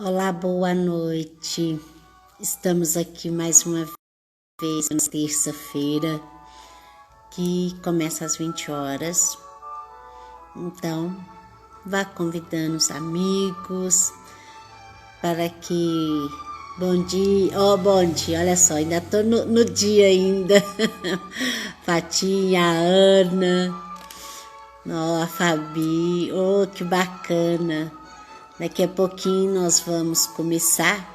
Olá, boa noite. Estamos aqui mais uma vez na terça-feira, que começa às 20 horas. Então, vá convidando os amigos para que... Bom dia, bom dia, olha só, ainda tô no dia ainda. Fatinha, a Ana, a Fabi, que bacana. Daqui a pouquinho nós vamos começar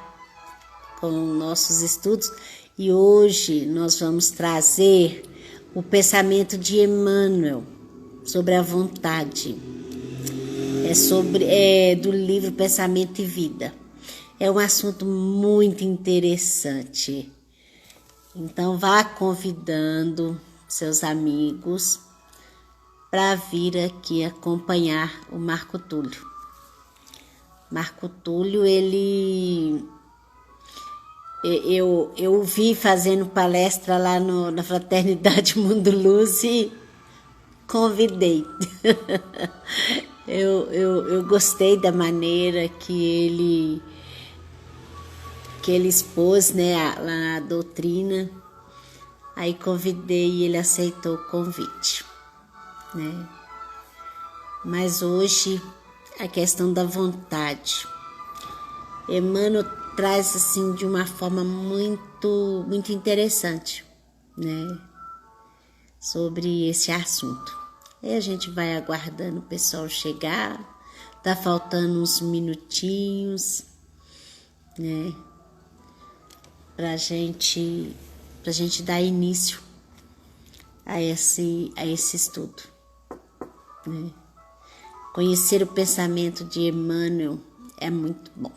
com nossos estudos e hoje nós vamos trazer o pensamento de Emmanuel sobre a vontade. É do livro Pensamento e Vida. É um assunto muito interessante. Então vá convidando seus amigos para vir aqui acompanhar o Marco Túlio. Marco Túlio, eu vi fazendo palestra lá na Fraternidade Mundo Luz e convidei. eu gostei da maneira que ele expôs, né, a doutrina. Aí convidei e ele aceitou o convite, né? Mas hoje a questão da vontade. Emmanuel traz assim de uma forma muito interessante, né, sobre esse assunto. E a gente vai aguardando o pessoal chegar. Tá faltando uns minutinhos, né, pra gente dar início a esse estudo, né? Conhecer o pensamento de Emmanuel é muito bom.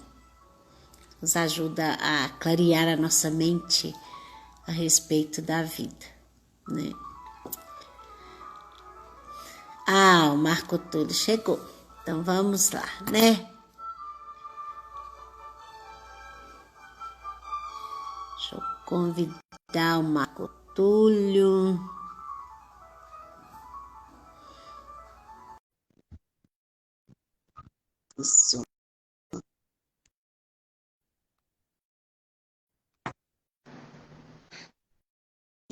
Nos ajuda a clarear a nossa mente a respeito da vida, né? O Marco Túlio chegou. Então vamos lá, né? Deixa eu convidar o Marco Túlio. Isso.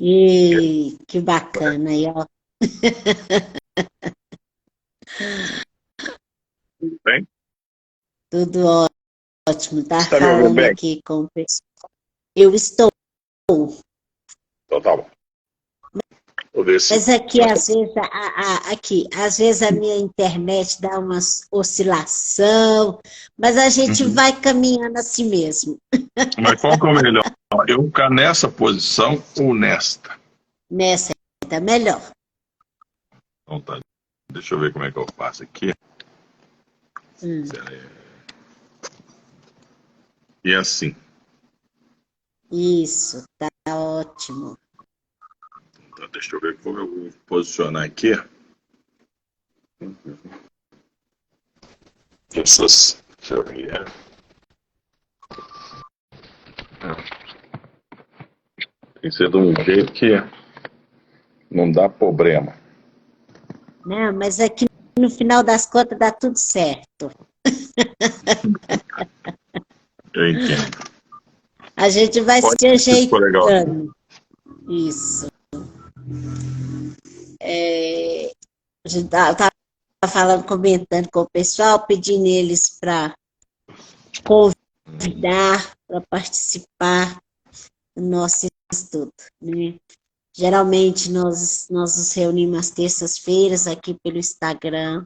E que bacana aí, ó. Bem? Tudo ótimo. Tá Você está me ouvindo falando bem? aqui com o pessoal. Eu estou. Então tá bom. Vou ver se. Mas aqui, às vezes, às vezes a minha internet dá uma oscilação, mas a gente Uhum. vai caminhando assim mesmo. Mas qual que é o melhor? Eu ficar nessa posição ou nesta? Nessa tá melhor. Então tá. Deixa eu ver como é que eu faço aqui. Hum, E assim. isso, tá ótimo. Então, deixa eu ver como eu vou posicionar aqui. Deixa eu ver. Tem que ser de um jeito que não dá problema. Não, mas aqui no final das contas dá tudo certo. Eu entendo. A gente vai se Pode ver se ficou legal aqui. ajeitando. Isso. A gente tá falando, comentando com o pessoal, pedindo eles para convidar, para participar do nosso estudo, né? Geralmente nós nos reunimos às terças-feiras aqui pelo Instagram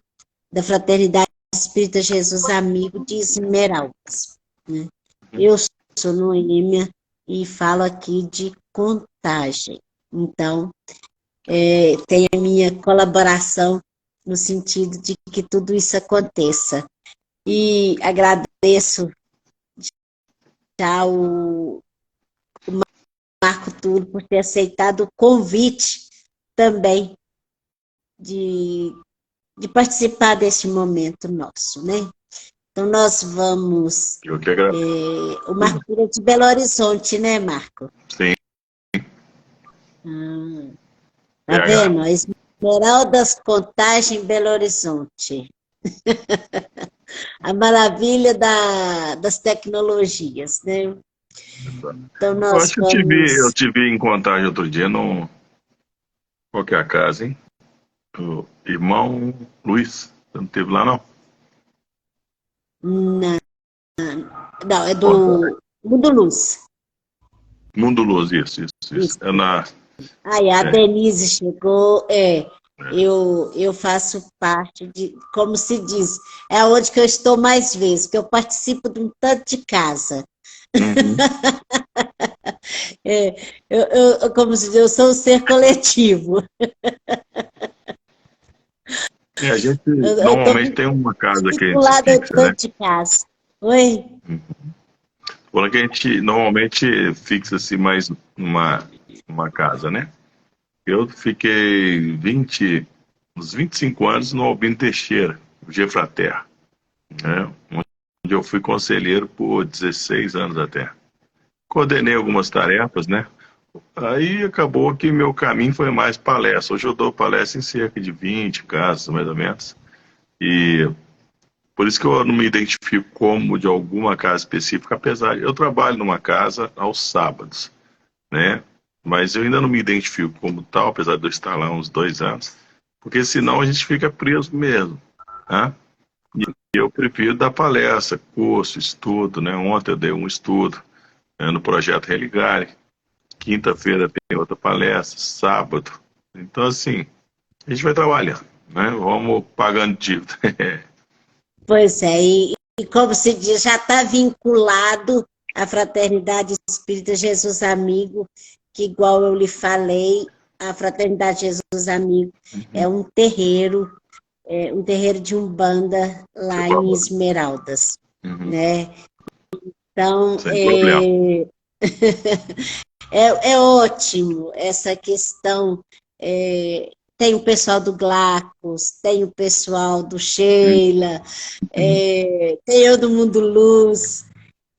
da Fraternidade Espírita Jesus Amigo de Esmeraldas, né? Eu sou Noêmia e falo aqui de Contagem. Então, tem a minha colaboração no sentido de que tudo isso aconteça. E agradeço já o Marco Túlio por ter aceitado o convite também de participar desse momento nosso, né? Então, nós vamos... Eu que agradeço. o Marco Túlio é de Belo Horizonte, né, Marco? Sim. Tá PH. vendo? A Esmeraldas Contagem, Belo Horizonte. A maravilha das tecnologias, né? Então, Eu acho nós que eu vamos... te vi em Contagem outro dia, no qual que é a casa, hein? O irmão Luiz. Você não esteve lá, não? Não, não, é Contagem. do Mundo Luz. Mundo Luz, isso. Isso. É na. Aí a É, Denise chegou, é. eu faço parte de, como se diz, é onde que eu estou mais vezes, porque eu participo de um tanto de casa. Uhum. É, como se diz, eu sou um ser coletivo. A gente Eu estou normalmente tem uma casa que a gente se vinculada a um fixa, né? tanto de casa. Oi? Quando que a gente normalmente fixa-se mais numa casa, né? Eu fiquei uns 25 anos no Albino Teixeira, o Gefrater, né? Onde eu fui conselheiro por 16 anos até. Coordenei algumas tarefas, né? Aí acabou que meu caminho foi mais palestra. Hoje eu dou palestra em cerca de 20 casas, mais ou menos. E por isso que eu não me identifico como de alguma casa específica, apesar de eu trabalho numa casa aos sábados, né? Mas eu ainda não me identifico como tal, apesar de eu estar lá há uns 2 anos, porque senão a gente fica preso mesmo, né? E eu prefiro dar palestra, curso, estudo, né? Ontem eu dei um estudo, né, no projeto Religare, quinta-feira tem outra palestra, sábado. Então, assim, a gente vai trabalhando, né? Vamos pagando dívida. Pois é, e como se diz, já está vinculado à Fraternidade Espírita Jesus Amigo, que igual eu lhe falei, a Fraternidade Jesus Amigo é um terreiro de Umbanda Você lá em falou. Esmeraldas, Uhum. né? Então, Sem problema. é ótimo essa questão. Tem o pessoal do Glacos, tem o pessoal do Sheila, Uhum. tem eu do Mundo Luz,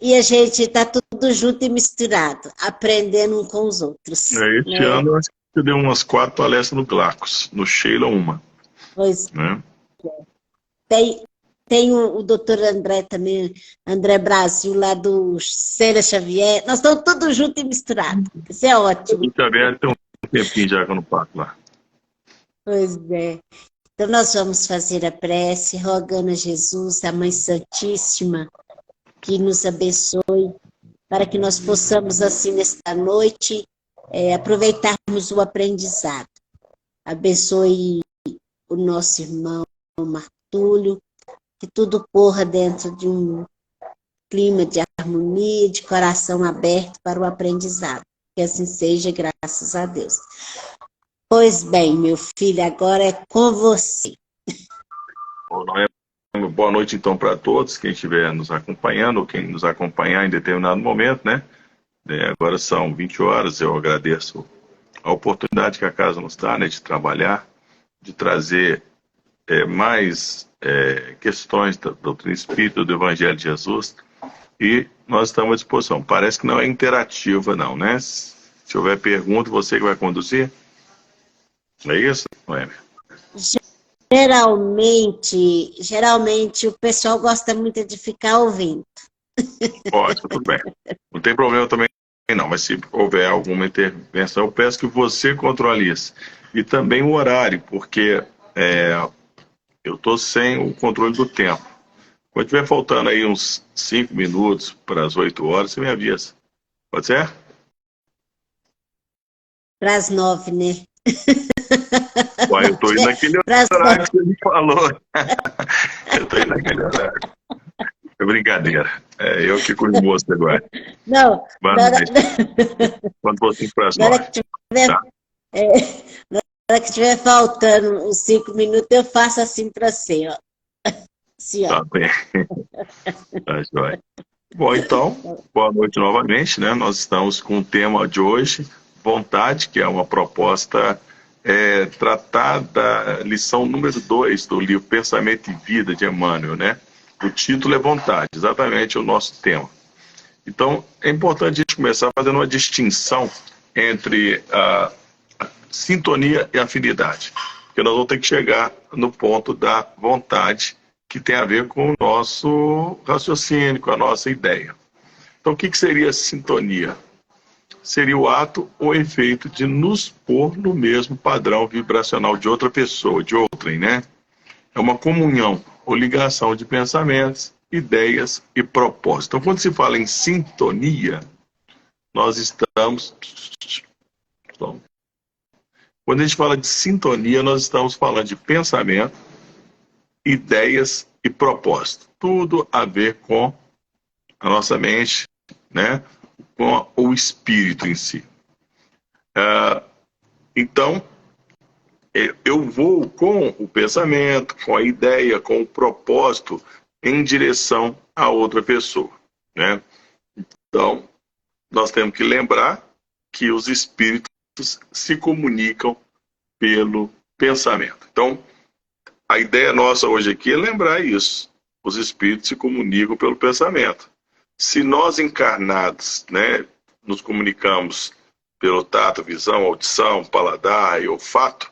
e a gente está tudo junto e misturado, aprendendo um com os outros, Este né? ano eu acho que eu dei umas 4 palestras no Glacos, no Sheila uma, Pois né? tem, tem o doutor André também, André Brasil, lá do Célia Xavier, nós estamos todos juntos e misturados, isso é ótimo. O Xavier tem um tempinho já que eu não passo lá. Pois é. Então, nós vamos fazer a prece, rogando a Jesus, a Mãe Santíssima, que nos abençoe, para que nós possamos, assim, nesta noite, aproveitarmos o aprendizado. Abençoe o nosso irmão Martúlio, que tudo corra dentro de um clima de harmonia, de coração aberto para o aprendizado. Que assim seja, graças a Deus. Pois bem, meu filho, agora é com você. Boa noite, então, para todos, quem estiver nos acompanhando, ou quem nos acompanhar em determinado momento, né? Agora são 20 horas, eu agradeço a oportunidade que a casa nos dá, né, de trabalhar, de trazer mais questões da doutrina espírita, do Evangelho de Jesus, e nós estamos à disposição. Parece que não é interativa, não, né? Se houver pergunta, você que vai conduzir? É isso, Noêmia? Geralmente o pessoal gosta muito de ficar ouvindo. Pode, tudo bem. Não tem problema também, não, mas se houver alguma intervenção, eu peço que você controle isso. E também o horário, porque eu estou sem o controle do tempo. Quando tiver faltando aí uns 5 minutos para as 8 horas, você me avisa. Pode ser? Para as 9, né? Uai, eu estou indo naquele Para as horário 9. que você me falou. Eu estou indo naquele horário. É brincadeira. Eu que cuido do moço agora. Não, Boa noite. Quando for 5 para as na hora 9. que tiver, Tá, é, na hora que tiver faltando uns 5 minutos, eu faço assim para você, ó. Assim, ó. tá bem. Tá, joia. Bom, então, boa noite novamente, né? Nós estamos com o tema de hoje, vontade, que é uma proposta tratar da lição número 2 do livro Pensamento e Vida, de Emmanuel, né? O título é vontade, exatamente o nosso tema. Então, é importante a gente começar fazendo uma distinção entre a sintonia e afinidade, porque nós vamos ter que chegar no ponto da vontade, que tem a ver com o nosso raciocínio, com a nossa ideia. Então, o que seria sintonia? Seria o ato ou efeito de nos pôr no mesmo padrão vibracional de outra pessoa, de outrem, né? É uma comunhão ou ligação de pensamentos, ideias e propósitos. Então, quando se fala em sintonia, nós estamos... Quando a gente fala de sintonia, nós estamos falando de pensamento, ideias e propósito. Tudo a ver com a nossa mente, né? Com o espírito em si. Então, eu vou com o pensamento, com a ideia, com o propósito em direção a outra pessoa, né? Então, nós temos que lembrar que os espíritos se comunicam pelo pensamento. Então, a ideia nossa hoje aqui é lembrar isso. Os espíritos se comunicam pelo pensamento. Se nós encarnados, né, nos comunicamos pelo tato, visão, audição, paladar e olfato,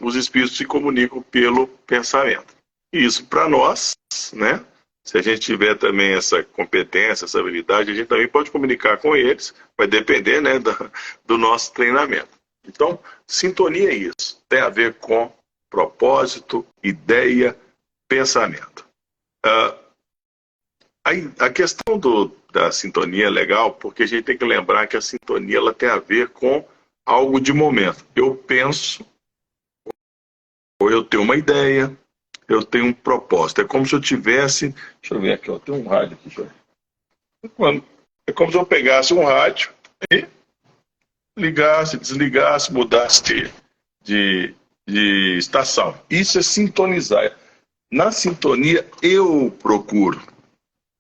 os espíritos se comunicam pelo pensamento. E isso para nós, né, se a gente tiver também essa competência, essa habilidade, a gente também pode comunicar com eles, vai depender, né, do nosso treinamento. Então, sintonia é isso, tem a ver com propósito, ideia, pensamento. A questão da sintonia é legal, porque a gente tem que lembrar que a sintonia ela tem a ver com algo de momento. Eu penso, ou eu tenho uma ideia, eu tenho um propósito. É como se eu tivesse... Deixa eu ver aqui, ó, tem um rádio aqui. É como se eu pegasse um rádio e ligasse, desligasse, mudasse de estação. Isso é sintonizar. Na sintonia, eu procuro.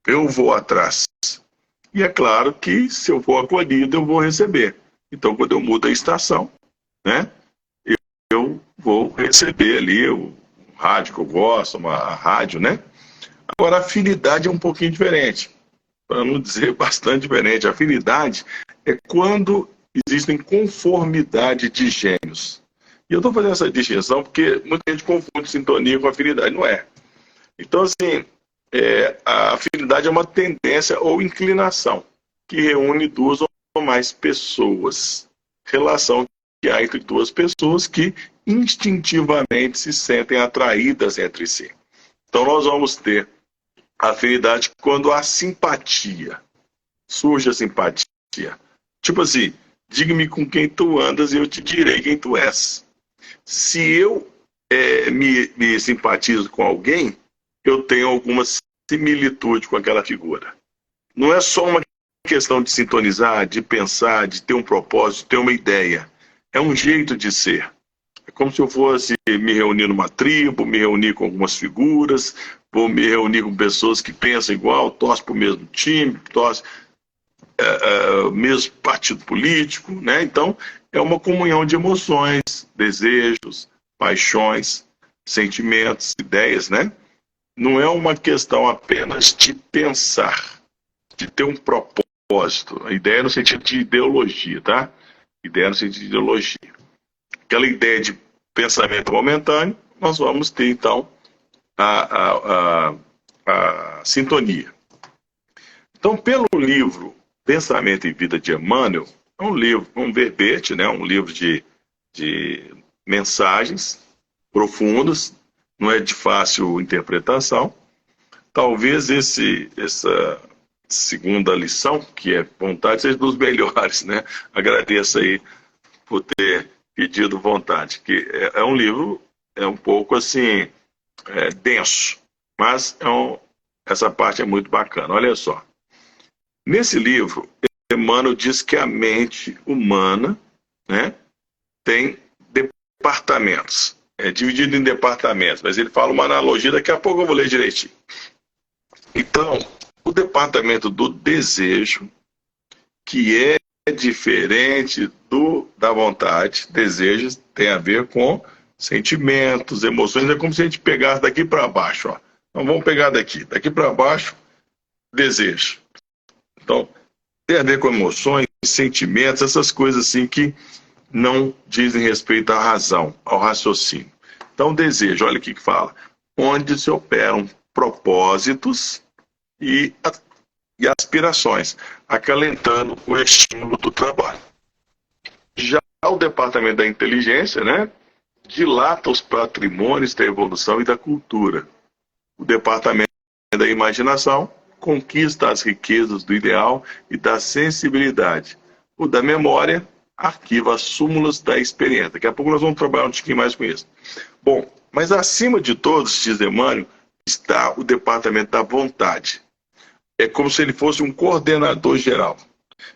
Eu vou atrás. E é claro que se eu for acolhido, eu vou receber. Então, quando eu mudo a estação, né, eu vou receber ali o rádio que eu gosto, a rádio, né? Agora, a afinidade é um pouquinho diferente. Para não dizer bastante diferente. A afinidade é quando existem conformidade de gênios. E eu estou fazendo essa distinção porque muita gente confunde sintonia com afinidade. Não é. Então, assim, a afinidade é uma tendência ou inclinação que reúne duas ou mais pessoas. Relação que há entre duas pessoas que instintivamente se sentem atraídas entre si. Então, nós vamos ter afinidade quando há simpatia. Surge a simpatia. Tipo assim, diga-me com quem tu andas e eu te direi quem tu és. Se eu me simpatizo com alguém, eu tenho alguma similitude com aquela figura. Não é só uma questão de sintonizar, de pensar, de ter um propósito, de ter uma ideia. É um jeito de ser. É como se eu fosse me reunir numa tribo, me reunir com algumas figuras, vou me reunir com pessoas que pensam igual, torcem para o mesmo time, torcem mesmo partido político, né? Então, é uma comunhão de emoções, desejos, paixões, sentimentos, ideias, né? Não é uma questão apenas de pensar, de ter um propósito. A ideia é no sentido de ideologia, tá? Ideia no sentido de ideologia. Aquela ideia de pensamento momentâneo, nós vamos ter, então, a sintonia. Então, pelo livro Pensamento e Vida de Emmanuel, é um livro, um verbete, né? Um livro de mensagens profundas, não é de fácil interpretação. Talvez essa segunda lição, que é vontade, seja dos melhores, né? Agradeço aí por ter pedido vontade, que é um livro, um pouco assim, denso, mas essa parte é muito bacana. Olha só. Nesse livro, Emmanuel diz que a mente humana, né, tem departamentos. É dividido em departamentos, mas ele fala uma analogia, daqui a pouco eu vou ler direitinho. Então, o departamento do desejo, que é diferente da vontade, desejos tem a ver com sentimentos, emoções, é como se a gente pegasse daqui para baixo. Ó. Então vamos pegar daqui para baixo, desejo. Então, tem a ver com emoções, sentimentos, essas coisas assim que não dizem respeito à razão, ao raciocínio. Então, desejo, olha o que fala. Onde se operam propósitos e aspirações, acalentando o estímulo do trabalho. Já o departamento da inteligência, né, dilata os patrimônios da evolução e da cultura. O departamento da imaginação conquista as riquezas do ideal e da sensibilidade. O da memória arquiva as súmulas da experiência. Daqui a pouco nós vamos trabalhar um pouquinho mais com isso. Bom, mas acima de todos, diz Emmanuel, está o departamento da vontade. É como se ele fosse um coordenador geral.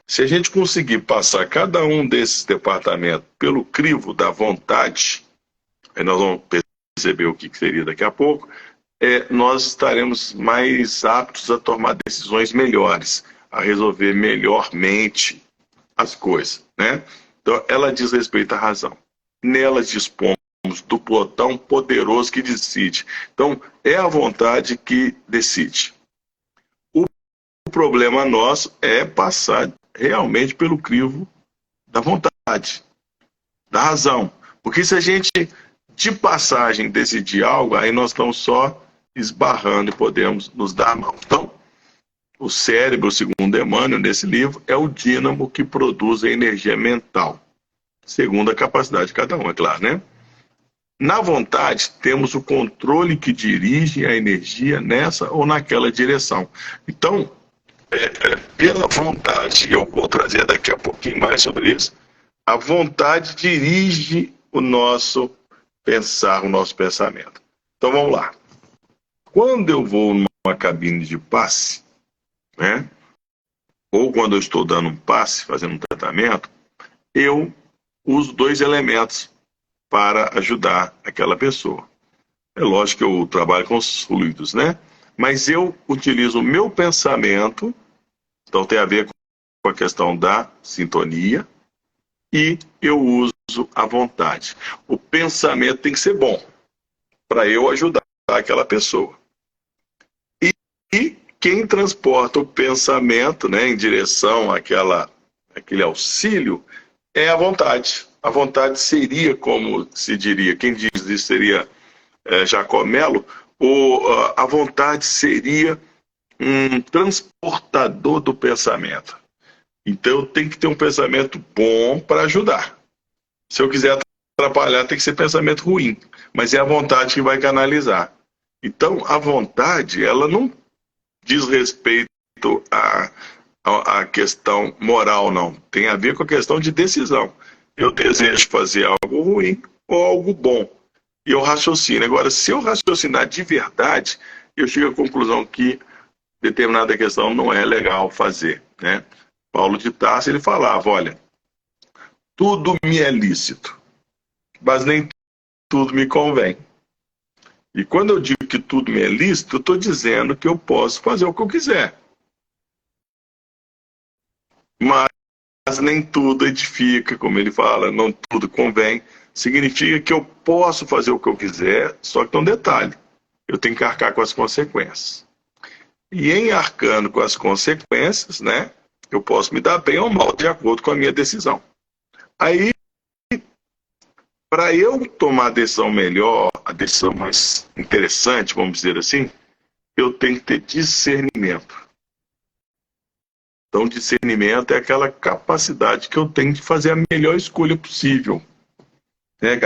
Se a gente conseguir passar cada um desses departamentos pelo crivo da vontade, aí nós vamos perceber o que seria daqui a pouco, nós estaremos mais aptos a tomar decisões melhores, a resolver melhormente as coisas, né? Então, ela diz respeito à razão. Nela dispomos do plotão poderoso que decide. Então, é a vontade que decide. O problema nosso é passar realmente pelo crivo da vontade, da razão. Porque se a gente, de passagem, decidir algo, aí nós estamos só esbarrando e podemos nos dar a mão. Então, o cérebro, segundo Emmanuel, nesse livro, é o dínamo que produz a energia mental, segundo a capacidade de cada um, é claro, né? Na vontade, temos o controle que dirige a energia nessa ou naquela direção. Então, pela vontade, eu vou trazer daqui a pouquinho mais sobre isso, a vontade dirige o nosso pensar, o nosso pensamento. Então, vamos lá. Quando eu vou numa cabine de passe, né, ou quando eu estou dando um passe, fazendo um tratamento, eu uso dois elementos para ajudar aquela pessoa. É lógico que eu trabalho com os fluidos, né? Mas eu utilizo o meu pensamento, então tem a ver com a questão da sintonia, e eu uso a vontade. O pensamento tem que ser bom, para eu ajudar aquela pessoa. E quem transporta o pensamento, né, em direção àquele auxílio é a vontade. A vontade seria, como se diria, quem diz isso seria Jacomelo, a vontade seria um transportador do pensamento. Então eu tenho que ter um pensamento bom para ajudar. Se eu quiser atrapalhar, tem que ser pensamento ruim. Mas é a vontade que vai canalizar. Então a vontade, ela não diz respeito à questão moral, não. Tem a ver com a questão de decisão. Eu desejo fazer algo ruim ou algo bom. E eu raciocino. Agora, se eu raciocinar de verdade, eu chego à conclusão que determinada questão não é legal fazer, né? Paulo de Tarso, ele falava, olha, tudo me é lícito, mas nem tudo me convém. E quando eu digo que tudo me é lícito, eu estou dizendo que eu posso fazer o que eu quiser. Mas nem tudo edifica, como ele fala, não tudo convém. Significa que eu posso fazer o que eu quiser, só que tem um detalhe, eu tenho que arcar com as consequências. E em arcando com as consequências, né, eu posso me dar bem ou mal de acordo com a minha decisão. Aí, para eu tomar a decisão melhor, a decisão mais interessante, vamos dizer assim, eu tenho que ter discernimento. Então, discernimento é aquela capacidade que eu tenho de fazer a melhor escolha possível.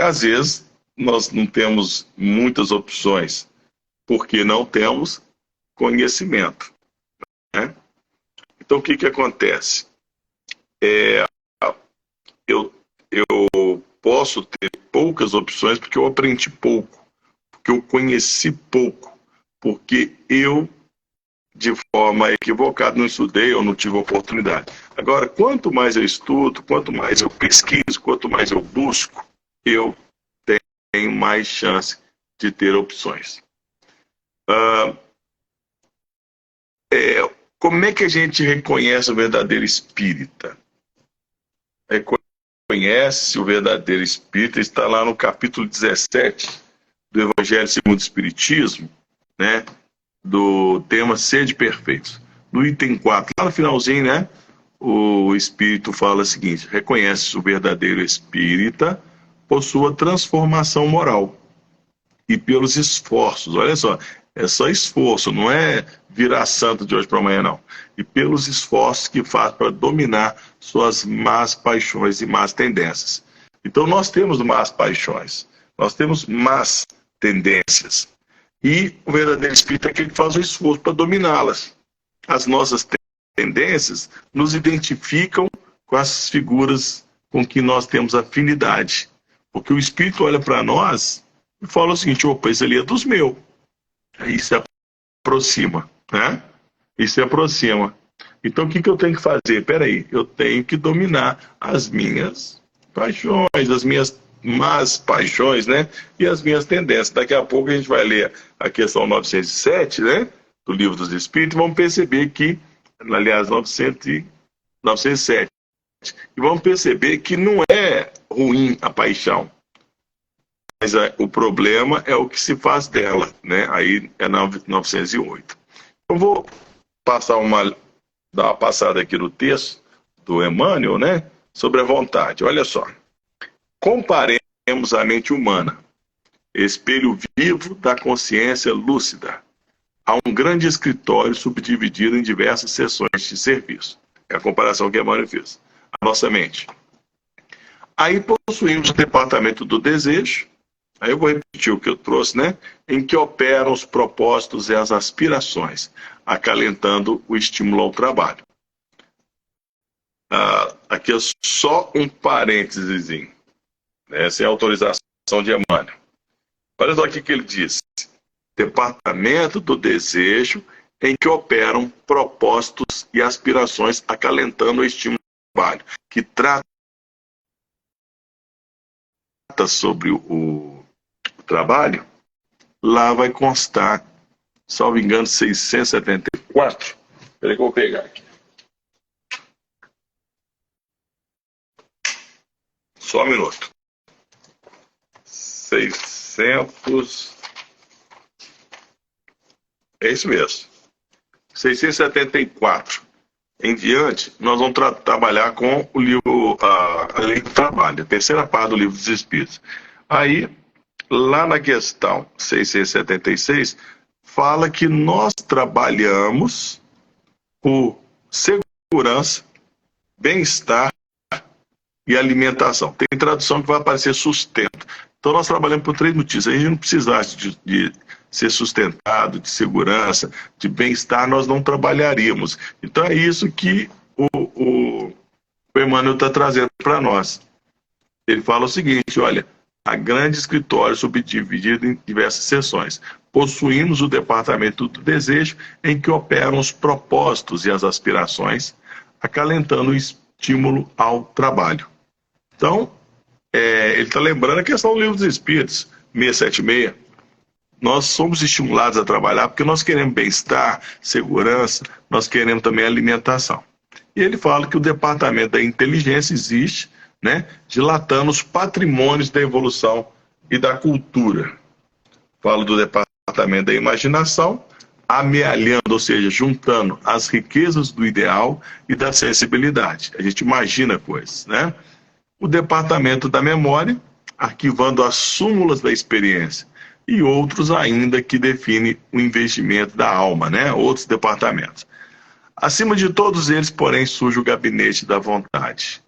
Às vezes, nós não temos muitas opções, porque não temos conhecimento, né? Então, o que acontece? Eu posso ter poucas opções porque eu aprendi pouco, porque eu conheci pouco, porque eu, de forma equivocada, não estudei ou não tive oportunidade. Agora, quanto mais eu estudo, quanto mais eu pesquiso, quanto mais eu busco, eu tenho mais chance de ter opções. Como é que a gente reconhece o verdadeiro espírita? Reconhece o verdadeiro espírita, está lá no capítulo 17 do Evangelho segundo o Espiritismo, né, do tema Sede Perfeitos. No item 4, lá no finalzinho, né, o Espírito fala o seguinte: reconhece o verdadeiro espírita por sua transformação moral e pelos esforços. Olha só, É só esforço, não é virar santo de hoje para amanhã, não. E pelos esforços que faz para dominar suas más paixões e más tendências. Então nós temos más paixões, nós temos más tendências. E o verdadeiro espírito é aquele que faz o esforço para dominá-las. As nossas tendências nos identificam com as figuras com que nós temos afinidade. Porque o espírito olha para nós e fala o seguinte: opa, esse ali é dos meus. Aí se aproxima, né? E se aproxima. Então o que eu tenho que fazer? Peraí, eu tenho que dominar as minhas paixões, as minhas más paixões, né? E as minhas tendências. Daqui a pouco a gente vai ler a questão 907, né? Do Livro dos Espíritos, e vamos perceber que, aliás, 907, e vamos perceber que não é ruim a paixão, mas o problema é o que se faz dela, né? Aí é 908. Eu vou dar uma passada aqui no texto do Emmanuel, né? Sobre a vontade. Olha só. Comparemos a mente humana, espelho vivo da consciência lúcida, a um grande escritório subdividido em diversas seções de serviço. É a comparação que Emmanuel fez. A nossa mente. Aí possuímos o departamento do desejo. Aí eu vou repetir o que eu trouxe, né? Em que operam os propósitos e as aspirações, acalentando o estímulo ao trabalho. Aqui é só um parênteses. Essa é a autorização de Emmanuel. Olha só o que ele diz. Departamento do desejo em que operam propósitos e aspirações, acalentando o estímulo ao trabalho, que trata sobre o trabalho. Lá vai constar, salvo engano, 674. Espera que eu vou pegar aqui. Só um minuto. 600. É isso mesmo. 674. Em diante, nós vamos trabalhar com o livro, a lei do trabalho, a terceira parte do Livro dos Espíritos. Aí, lá na questão 676, fala que nós trabalhamos por segurança, bem-estar e alimentação. Tem tradução que vai aparecer sustento. Então nós trabalhamos por 3 motivos. Se a gente não precisasse de ser sustentado, de segurança, de bem-estar, nós não trabalharíamos. Então é isso que o Emmanuel está trazendo para nós. Ele fala o seguinte: olha, a grande escritório subdividido em diversas seções. Possuímos o departamento do desejo, em que operam os propósitos e as aspirações, acalentando o estímulo ao trabalho. Então, ele está lembrando a questão do Livro dos Espíritos, 676. Nós somos estimulados a trabalhar porque nós queremos bem-estar, segurança, nós queremos também alimentação. E ele fala que o departamento da inteligência existe, né, dilatando os patrimônios da evolução e da cultura. Fala do departamento da imaginação, amealhando, ou seja, juntando as riquezas do ideal e da sensibilidade. A gente imagina coisas, né? O departamento da memória, arquivando as súmulas da experiência. E outros ainda que definem o investimento da alma, né? Outros departamentos. Acima de todos eles, porém, surge o gabinete da vontade.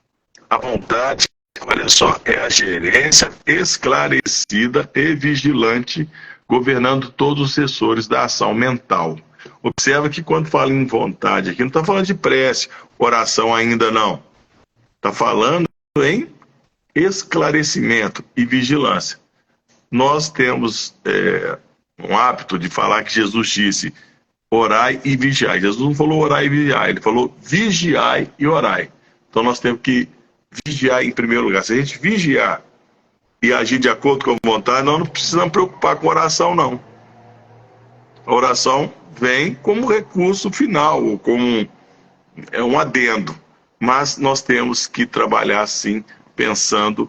A vontade, olha só, é a gerência esclarecida e vigilante, governando todos os sensores da ação mental. Observa que quando fala em vontade aqui, não está falando de prece, oração ainda não. Está falando em esclarecimento e vigilância. Nós temos um hábito de falar que Jesus disse: orai e vigiai. Jesus não falou orai e vigiai, ele falou vigiai e orai. Então nós temos que vigiar em primeiro lugar. Se a gente vigiar e agir de acordo com a vontade, nós não precisamos preocupar com oração, não. A oração vem como recurso final, ou como um adendo. Mas nós temos que trabalhar assim, pensando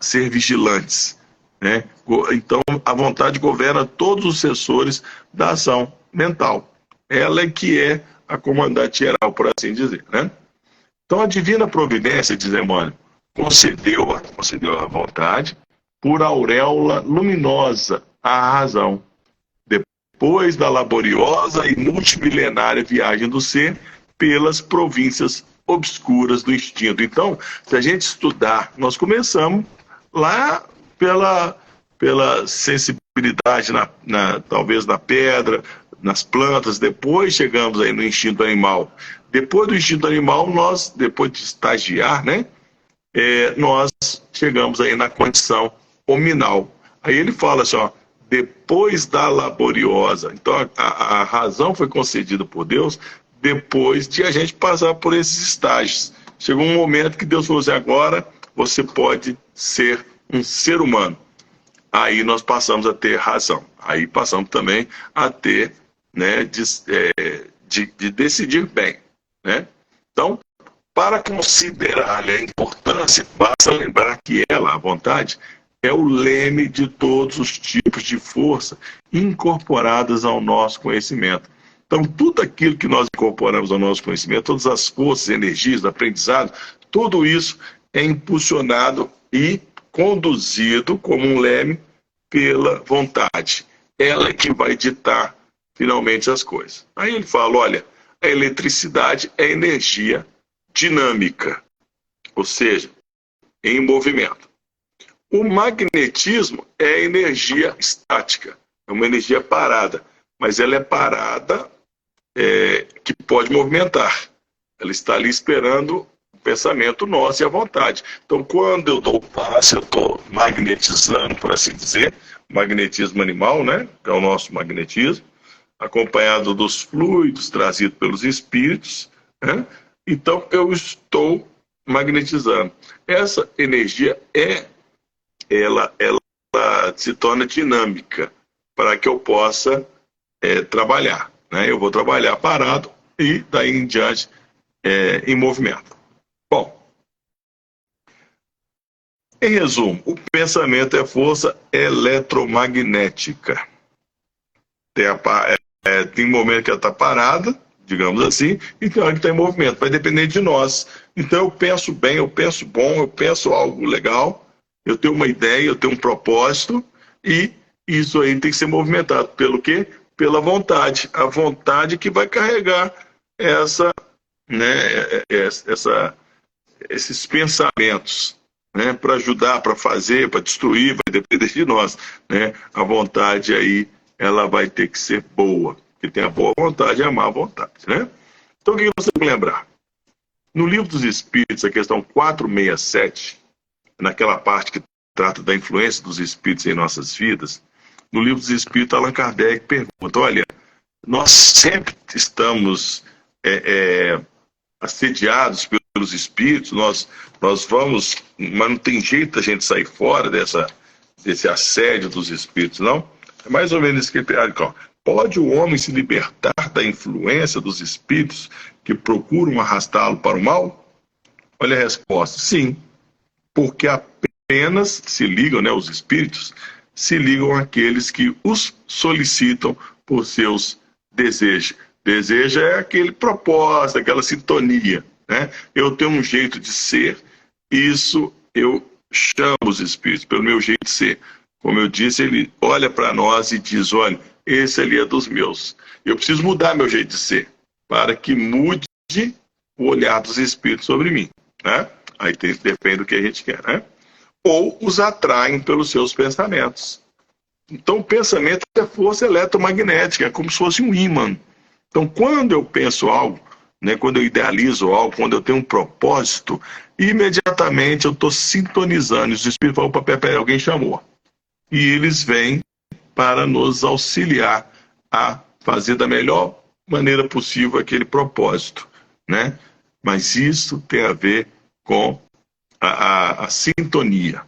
ser vigilantes, né? Então a vontade governa todos os sensores da ação mental. Ela é que é a comandante geral, por assim dizer, né? Então a divina providência, diz Emmanuel, concedeu a vontade por auréola luminosa à razão. depois da laboriosa e multimilenária viagem do ser pelas províncias obscuras do instinto. Então, se a gente estudar, nós começamos lá pela sensibilidade, talvez na pedra, nas plantas, depois chegamos aí no instinto animal. Depois do instinto animal, nós, depois de estagiar, né, nós chegamos aí na condição hominal. Aí ele fala assim, ó, depois da laboriosa. Então, a razão foi concedida por Deus depois de a gente passar por esses estágios. Chegou um momento que Deus falou assim, agora você pode ser um ser humano. Aí nós passamos a ter razão. Aí passamos também a ter, né, de decidir bem, né? Então, para considerar a importância, basta lembrar que ela, a vontade, é o leme de todos os tipos de força incorporadas ao nosso conhecimento. Então, tudo aquilo que nós incorporamos ao nosso conhecimento, todas as forças, energias, aprendizado, tudo isso é impulsionado e conduzido como um leme pela vontade. Ela é que vai ditar finalmente as coisas. Aí ele fala, olha, a eletricidade é energia dinâmica, ou seja, em movimento. O magnetismo é energia estática, é uma energia parada, mas ela é parada que pode movimentar. Ela está ali esperando o pensamento nosso e a vontade. Então, quando eu dou o passe, eu estou magnetizando, por assim dizer, magnetismo animal, né, que é o nosso magnetismo, acompanhado dos fluidos trazidos pelos espíritos, né? Então, eu estou magnetizando. Essa energia ela se torna dinâmica para que eu possa trabalhar, né? Eu vou trabalhar parado e daí em diante em movimento. Bom, em resumo, o pensamento é força eletromagnética. Tem momento que ela está parada, digamos assim, e tem hora que está em movimento. Vai depender de nós. Então eu penso bem, eu penso bom, eu penso algo legal, eu tenho uma ideia, eu tenho um propósito, e isso aí tem que ser movimentado. Pelo quê? Pela vontade. A vontade que vai carregar esses pensamentos, né, para ajudar, para fazer, para destruir, vai depender de nós, né? A vontade aí, ela vai ter que ser boa, porque tem a boa vontade e a má vontade, né? Então o que você tem que lembrar? No Livro dos Espíritos, a questão 467, naquela parte que trata da influência dos espíritos em nossas vidas, no Livro dos Espíritos, Allan Kardec pergunta, olha, nós sempre estamos assediados pelos espíritos, nós vamos, mas não tem jeito da gente sair fora desse assédio dos espíritos, não? É mais ou menos isso que ele pergunta. Pode o homem se libertar da influência dos espíritos que procuram arrastá-lo para o mal? Olha a resposta, sim, porque apenas se ligam, né, os espíritos, se ligam àqueles que os solicitam por seus desejos. Desejo é aquele propósito, aquela sintonia, né? Eu tenho um jeito de ser, isso eu chamo os espíritos pelo meu jeito de ser. Como eu disse, ele olha para nós e diz, olha, esse ali é dos meus. Eu preciso mudar meu jeito de ser, para que mude o olhar dos espíritos sobre mim, né? Aí depende do que a gente quer, né? Ou os atraem pelos seus pensamentos. Então, o pensamento é força eletromagnética, é como se fosse um ímã. Então, quando eu penso algo, né, quando eu idealizo algo, quando eu tenho um propósito, imediatamente eu estou sintonizando. Os espíritos falam, papel, alguém chamou. E eles vêm para nos auxiliar a fazer da melhor maneira possível aquele propósito, né? Mas isso tem a ver com a sintonia,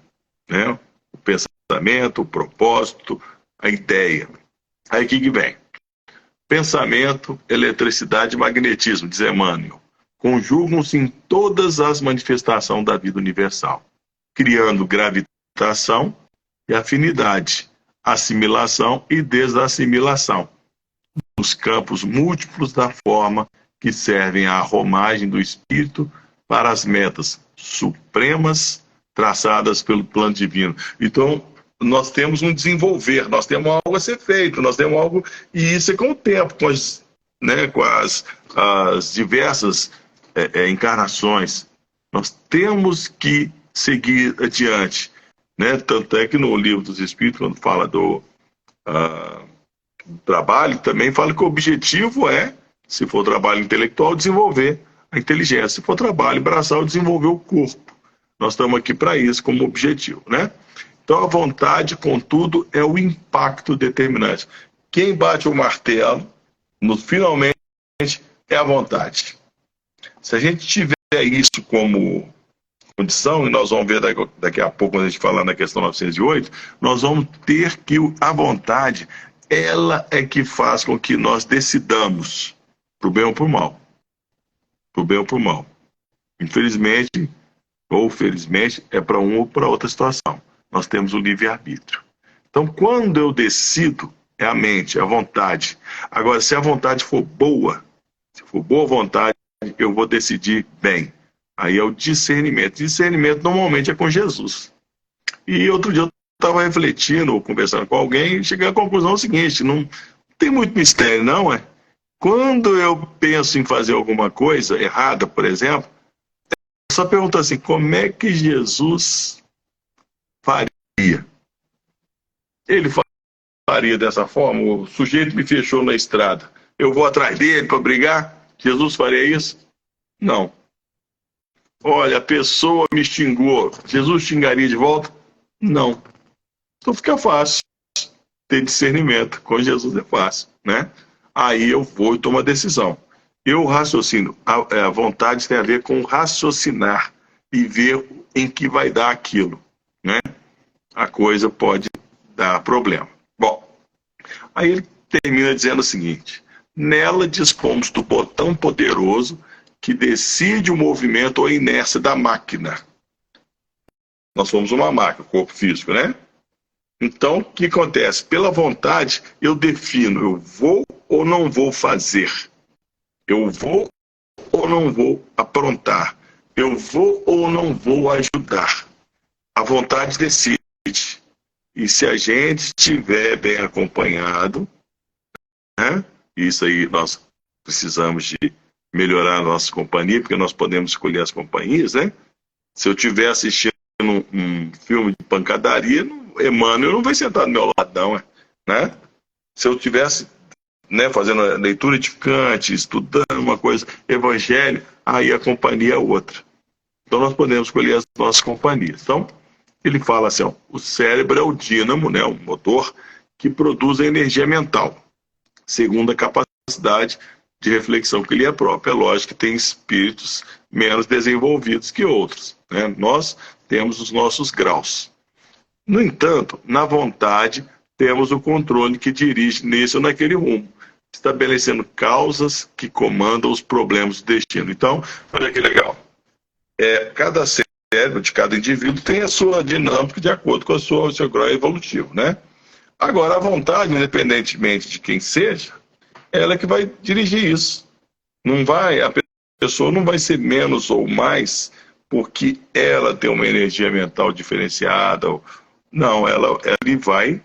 né? O pensamento, o propósito, a ideia. Aí o que vem? Pensamento, eletricidade e magnetismo, diz Emmanuel, conjugam-se em todas as manifestações da vida universal, criando gravitação e afinidade, assimilação e desassimilação, nos campos múltiplos da forma que servem à romagem do espírito para as metas supremas traçadas pelo plano divino. Então, nós temos um desenvolver, nós temos algo a ser feito, nós temos algo, e isso é com o tempo, com as, né, com as diversas encarnações. Nós temos que seguir adiante, né? Tanto é que no Livro dos Espíritos, quando fala do trabalho, também fala que o objetivo é, se for trabalho intelectual, desenvolver a inteligência, se for trabalho braçal, desenvolver o corpo. Nós estamos aqui para isso como objetivo, né? Então a vontade, contudo, é o impacto determinante. Quem bate o martelo, finalmente, é a vontade. Se a gente tiver isso como condição, e nós vamos ver daqui a pouco, quando a gente falar na questão 908, nós vamos ter que a vontade, ela é que faz com que nós decidamos pro bem ou pro mal. Pro bem ou pro mal. Infelizmente, ou felizmente, é para uma ou para outra situação. Nós temos o livre-arbítrio. Então, quando eu decido, é a mente, é a vontade. Agora, se a vontade for boa, se for boa vontade, eu vou decidir bem. Aí é o discernimento. Discernimento normalmente é com Jesus. E outro dia eu estava refletindo, ou conversando com alguém, e cheguei à conclusão seguinte: não tem muito mistério, não é? Quando eu penso em fazer alguma coisa errada, por exemplo, eu só pergunto assim: como é que Jesus faria? Ele faria dessa forma? O sujeito me fechou na estrada, eu vou atrás dele para brigar? Jesus faria isso? Não. Olha, a pessoa me xingou, Jesus xingaria de volta? Não. Então fica fácil ter discernimento. Com Jesus é fácil, né? Aí eu vou e tomo a decisão. Eu raciocino. A vontade tem a ver com raciocinar e ver em que vai dar aquilo, né? A coisa pode dar problema. Bom, aí ele termina dizendo o seguinte: nela dispomos do botão poderoso que decide o movimento ou a inércia da máquina. Nós somos uma máquina, corpo físico, né? Então, o que acontece? Pela vontade, eu defino, eu vou ou não vou fazer. Eu vou ou não vou aprontar. Eu vou ou não vou ajudar. A vontade decide. E se a gente estiver bem acompanhado, né? Isso aí nós precisamos de melhorar a nossa companhia, porque nós podemos escolher as companhias, né? Se eu estiver assistindo um filme de pancadaria, Emmanuel não vai sentar do meu lado, não, né? Se eu estivesse, né, fazendo leitura edificante, estudando uma coisa, evangelho, aí a companhia é outra. Então nós podemos escolher as nossas companhias. Então, ele fala assim, ó, o cérebro é o dínamo, né, o motor que produz a energia mental, segundo a capacidade de reflexão que lhe é própria. É lógico que tem espíritos menos desenvolvidos que outros, né? Nós temos os nossos graus. No entanto, na vontade, temos o controle que dirige nesse ou naquele rumo, estabelecendo causas que comandam os problemas do destino. Então, olha que legal. Cada cérebro de cada indivíduo tem a sua dinâmica de acordo com o seu grau evolutivo, né? Agora, a vontade, independentemente de quem seja, ela é que vai dirigir isso. A pessoa não vai ser menos ou mais porque ela tem uma energia mental diferenciada. Não, ela vai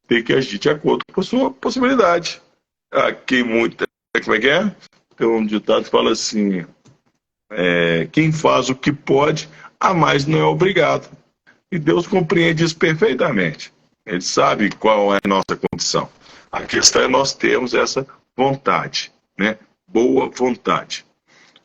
ter que agir de acordo com a sua possibilidade. Aqui como é que é? Tem um ditado que fala assim, quem faz o que pode, a mais não é obrigado. E Deus compreende isso perfeitamente. Ele sabe qual é a nossa condição. A questão é nós termos essa vontade, né? Boa vontade.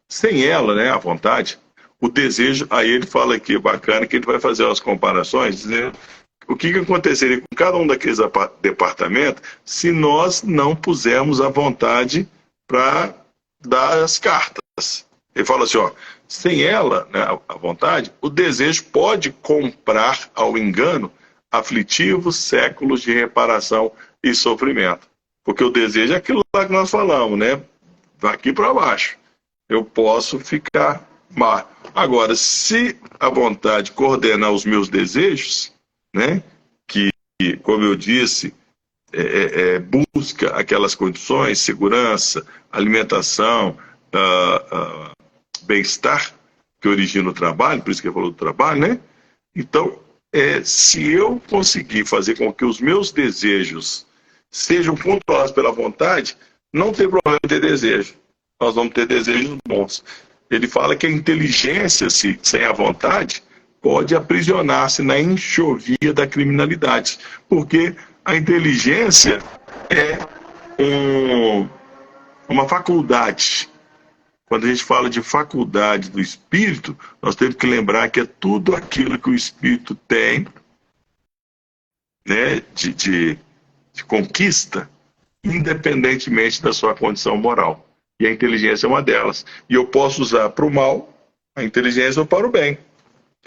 Sem ela, né, a vontade, o desejo, aí ele fala aqui, bacana, que ele vai fazer umas comparações, dizendo o que aconteceria com cada um daqueles departamentos se nós não pusermos a vontade para dar as cartas. Ele fala assim, ó, sem ela, né, a vontade, o desejo pode comprar ao engano aflitivos séculos de reparação e sofrimento. Porque o desejo é aquilo lá que nós falamos, né? Daqui para baixo. Eu posso ficar mal. Agora, se a vontade coordenar os meus desejos, né? Que, como eu disse, busca aquelas condições, segurança, alimentação, bem-estar, que origina o trabalho, por isso que ele falou do trabalho, né? Então, se eu conseguir fazer com que os meus desejos sejam controlados pela vontade, não tem problema ter desejo. Nós vamos ter desejos bons. Ele fala que a inteligência, sem a vontade, pode aprisionar-se na enxovia da criminalidade. Porque a inteligência é uma faculdade. Quando a gente fala de faculdade do espírito, nós temos que lembrar que é tudo aquilo que o espírito tem, né, de conquista, independentemente da sua condição moral. E a inteligência é uma delas. E eu posso usar para o mal a inteligência ou para o bem.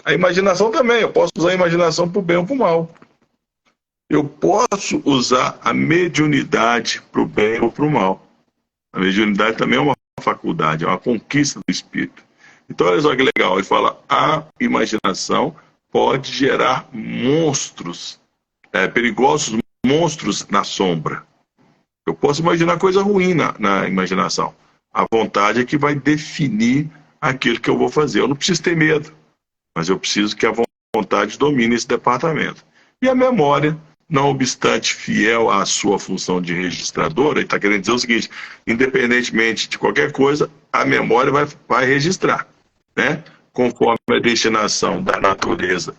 A imaginação também, eu posso usar a imaginação para o bem ou para o mal. Eu posso usar a mediunidade para o bem ou para o mal. A mediunidade também é uma faculdade, é uma conquista do espírito. Então, olha só que legal, ele fala, a imaginação pode gerar monstros, perigosos monstros na sombra. Eu posso imaginar coisa ruim na imaginação. A vontade é que vai definir aquilo que eu vou fazer. Eu não preciso ter medo, mas eu preciso que a vontade domine esse departamento. E a memória, não obstante fiel à sua função de registradora, ele está querendo dizer o seguinte, independentemente de qualquer coisa, a memória vai registrar, né? Conforme a destinação da natureza,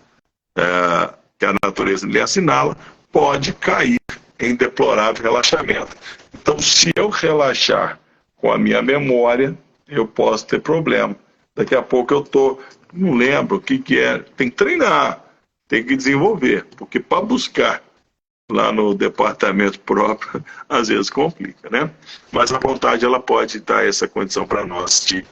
que a natureza lhe assinala, pode cair em deplorável relaxamento. Então, se eu relaxar com a minha memória, eu posso ter problema. Daqui a pouco não lembro o que é, tem que treinar, tem que desenvolver, porque para buscar lá no departamento próprio, às vezes complica, né? Mas a vontade, ela pode dar essa condição para nós de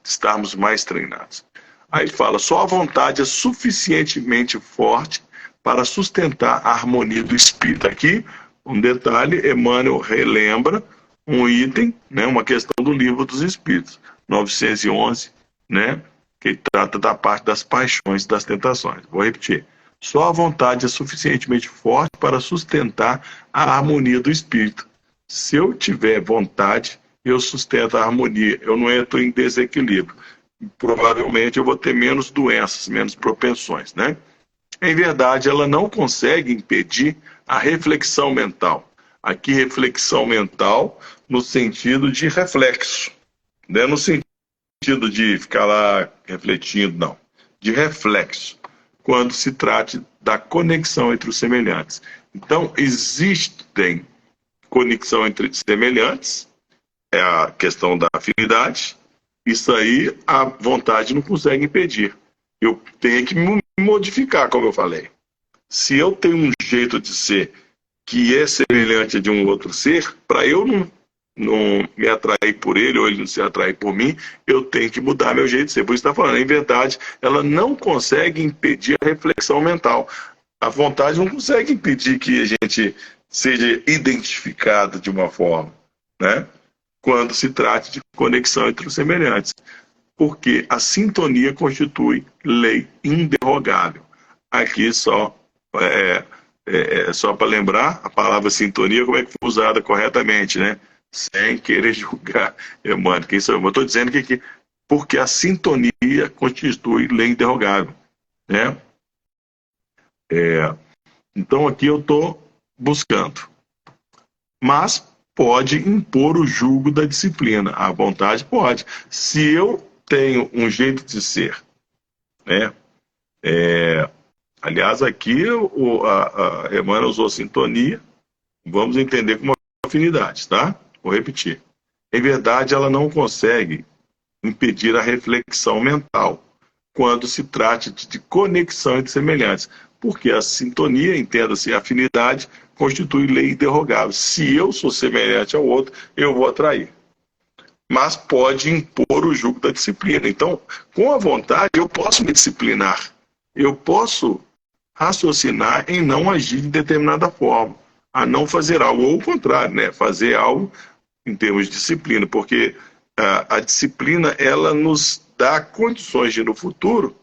estarmos mais treinados. Aí fala, só a vontade é suficientemente forte para sustentar a harmonia do espírito. Aqui, um detalhe, Emmanuel relembra um item, né, uma questão do Livro dos Espíritos, 911, né, que trata da parte das paixões e das tentações. Vou repetir. Só a vontade é suficientemente forte para sustentar a harmonia do espírito. Se eu tiver vontade, eu sustento a harmonia, eu não entro em desequilíbrio. Provavelmente eu vou ter menos doenças, menos propensões, né? Em verdade, ela não consegue impedir a reflexão mental. Aqui, reflexão mental no sentido de reflexo, não é no sentido de ficar lá refletindo, não. De reflexo, quando se trata da conexão entre os semelhantes. Então, existem conexão entre semelhantes, é a questão da afinidade, isso aí a vontade não consegue impedir. Eu tenho que me modificar, como eu falei. Se eu tenho um jeito de ser que é semelhante de um outro ser, para eu não me atrair por ele ou ele não se atrair por mim, eu tenho que mudar meu jeito de ser. Por isso está falando, em verdade, ela não consegue impedir a reflexão mental. A vontade não consegue impedir que a gente seja identificado de uma forma, né? Quando se trata de conexão entre os semelhantes. Porque a sintonia constitui lei inderrogável. Aqui só para lembrar, a palavra sintonia, como é que foi usada corretamente, né? Sem querer julgar, Emmanuel, quem sou eu? Eu estou dizendo que porque a sintonia constitui lei inderrogável, né? Então aqui eu estou buscando. Mas pode impor o jugo da disciplina. A vontade pode. Se eu tenho um jeito de ser, né? Aliás, aqui a Emmanuel usou sintonia, vamos entender como afinidade, tá? Vou repetir. Em verdade, ela não consegue impedir a reflexão mental quando se trata de conexão entre semelhantes, porque a sintonia, entenda-se, a afinidade, constitui lei inderrogável. Se eu sou semelhante ao outro, eu vou atrair. Mas pode impor o jugo da disciplina. Então, com a vontade, eu posso me disciplinar. Eu posso raciocinar em não agir de determinada forma, a não fazer algo, ou o contrário, né? Fazer algo em termos de disciplina, porque a disciplina, ela nos dá condições de, no futuro,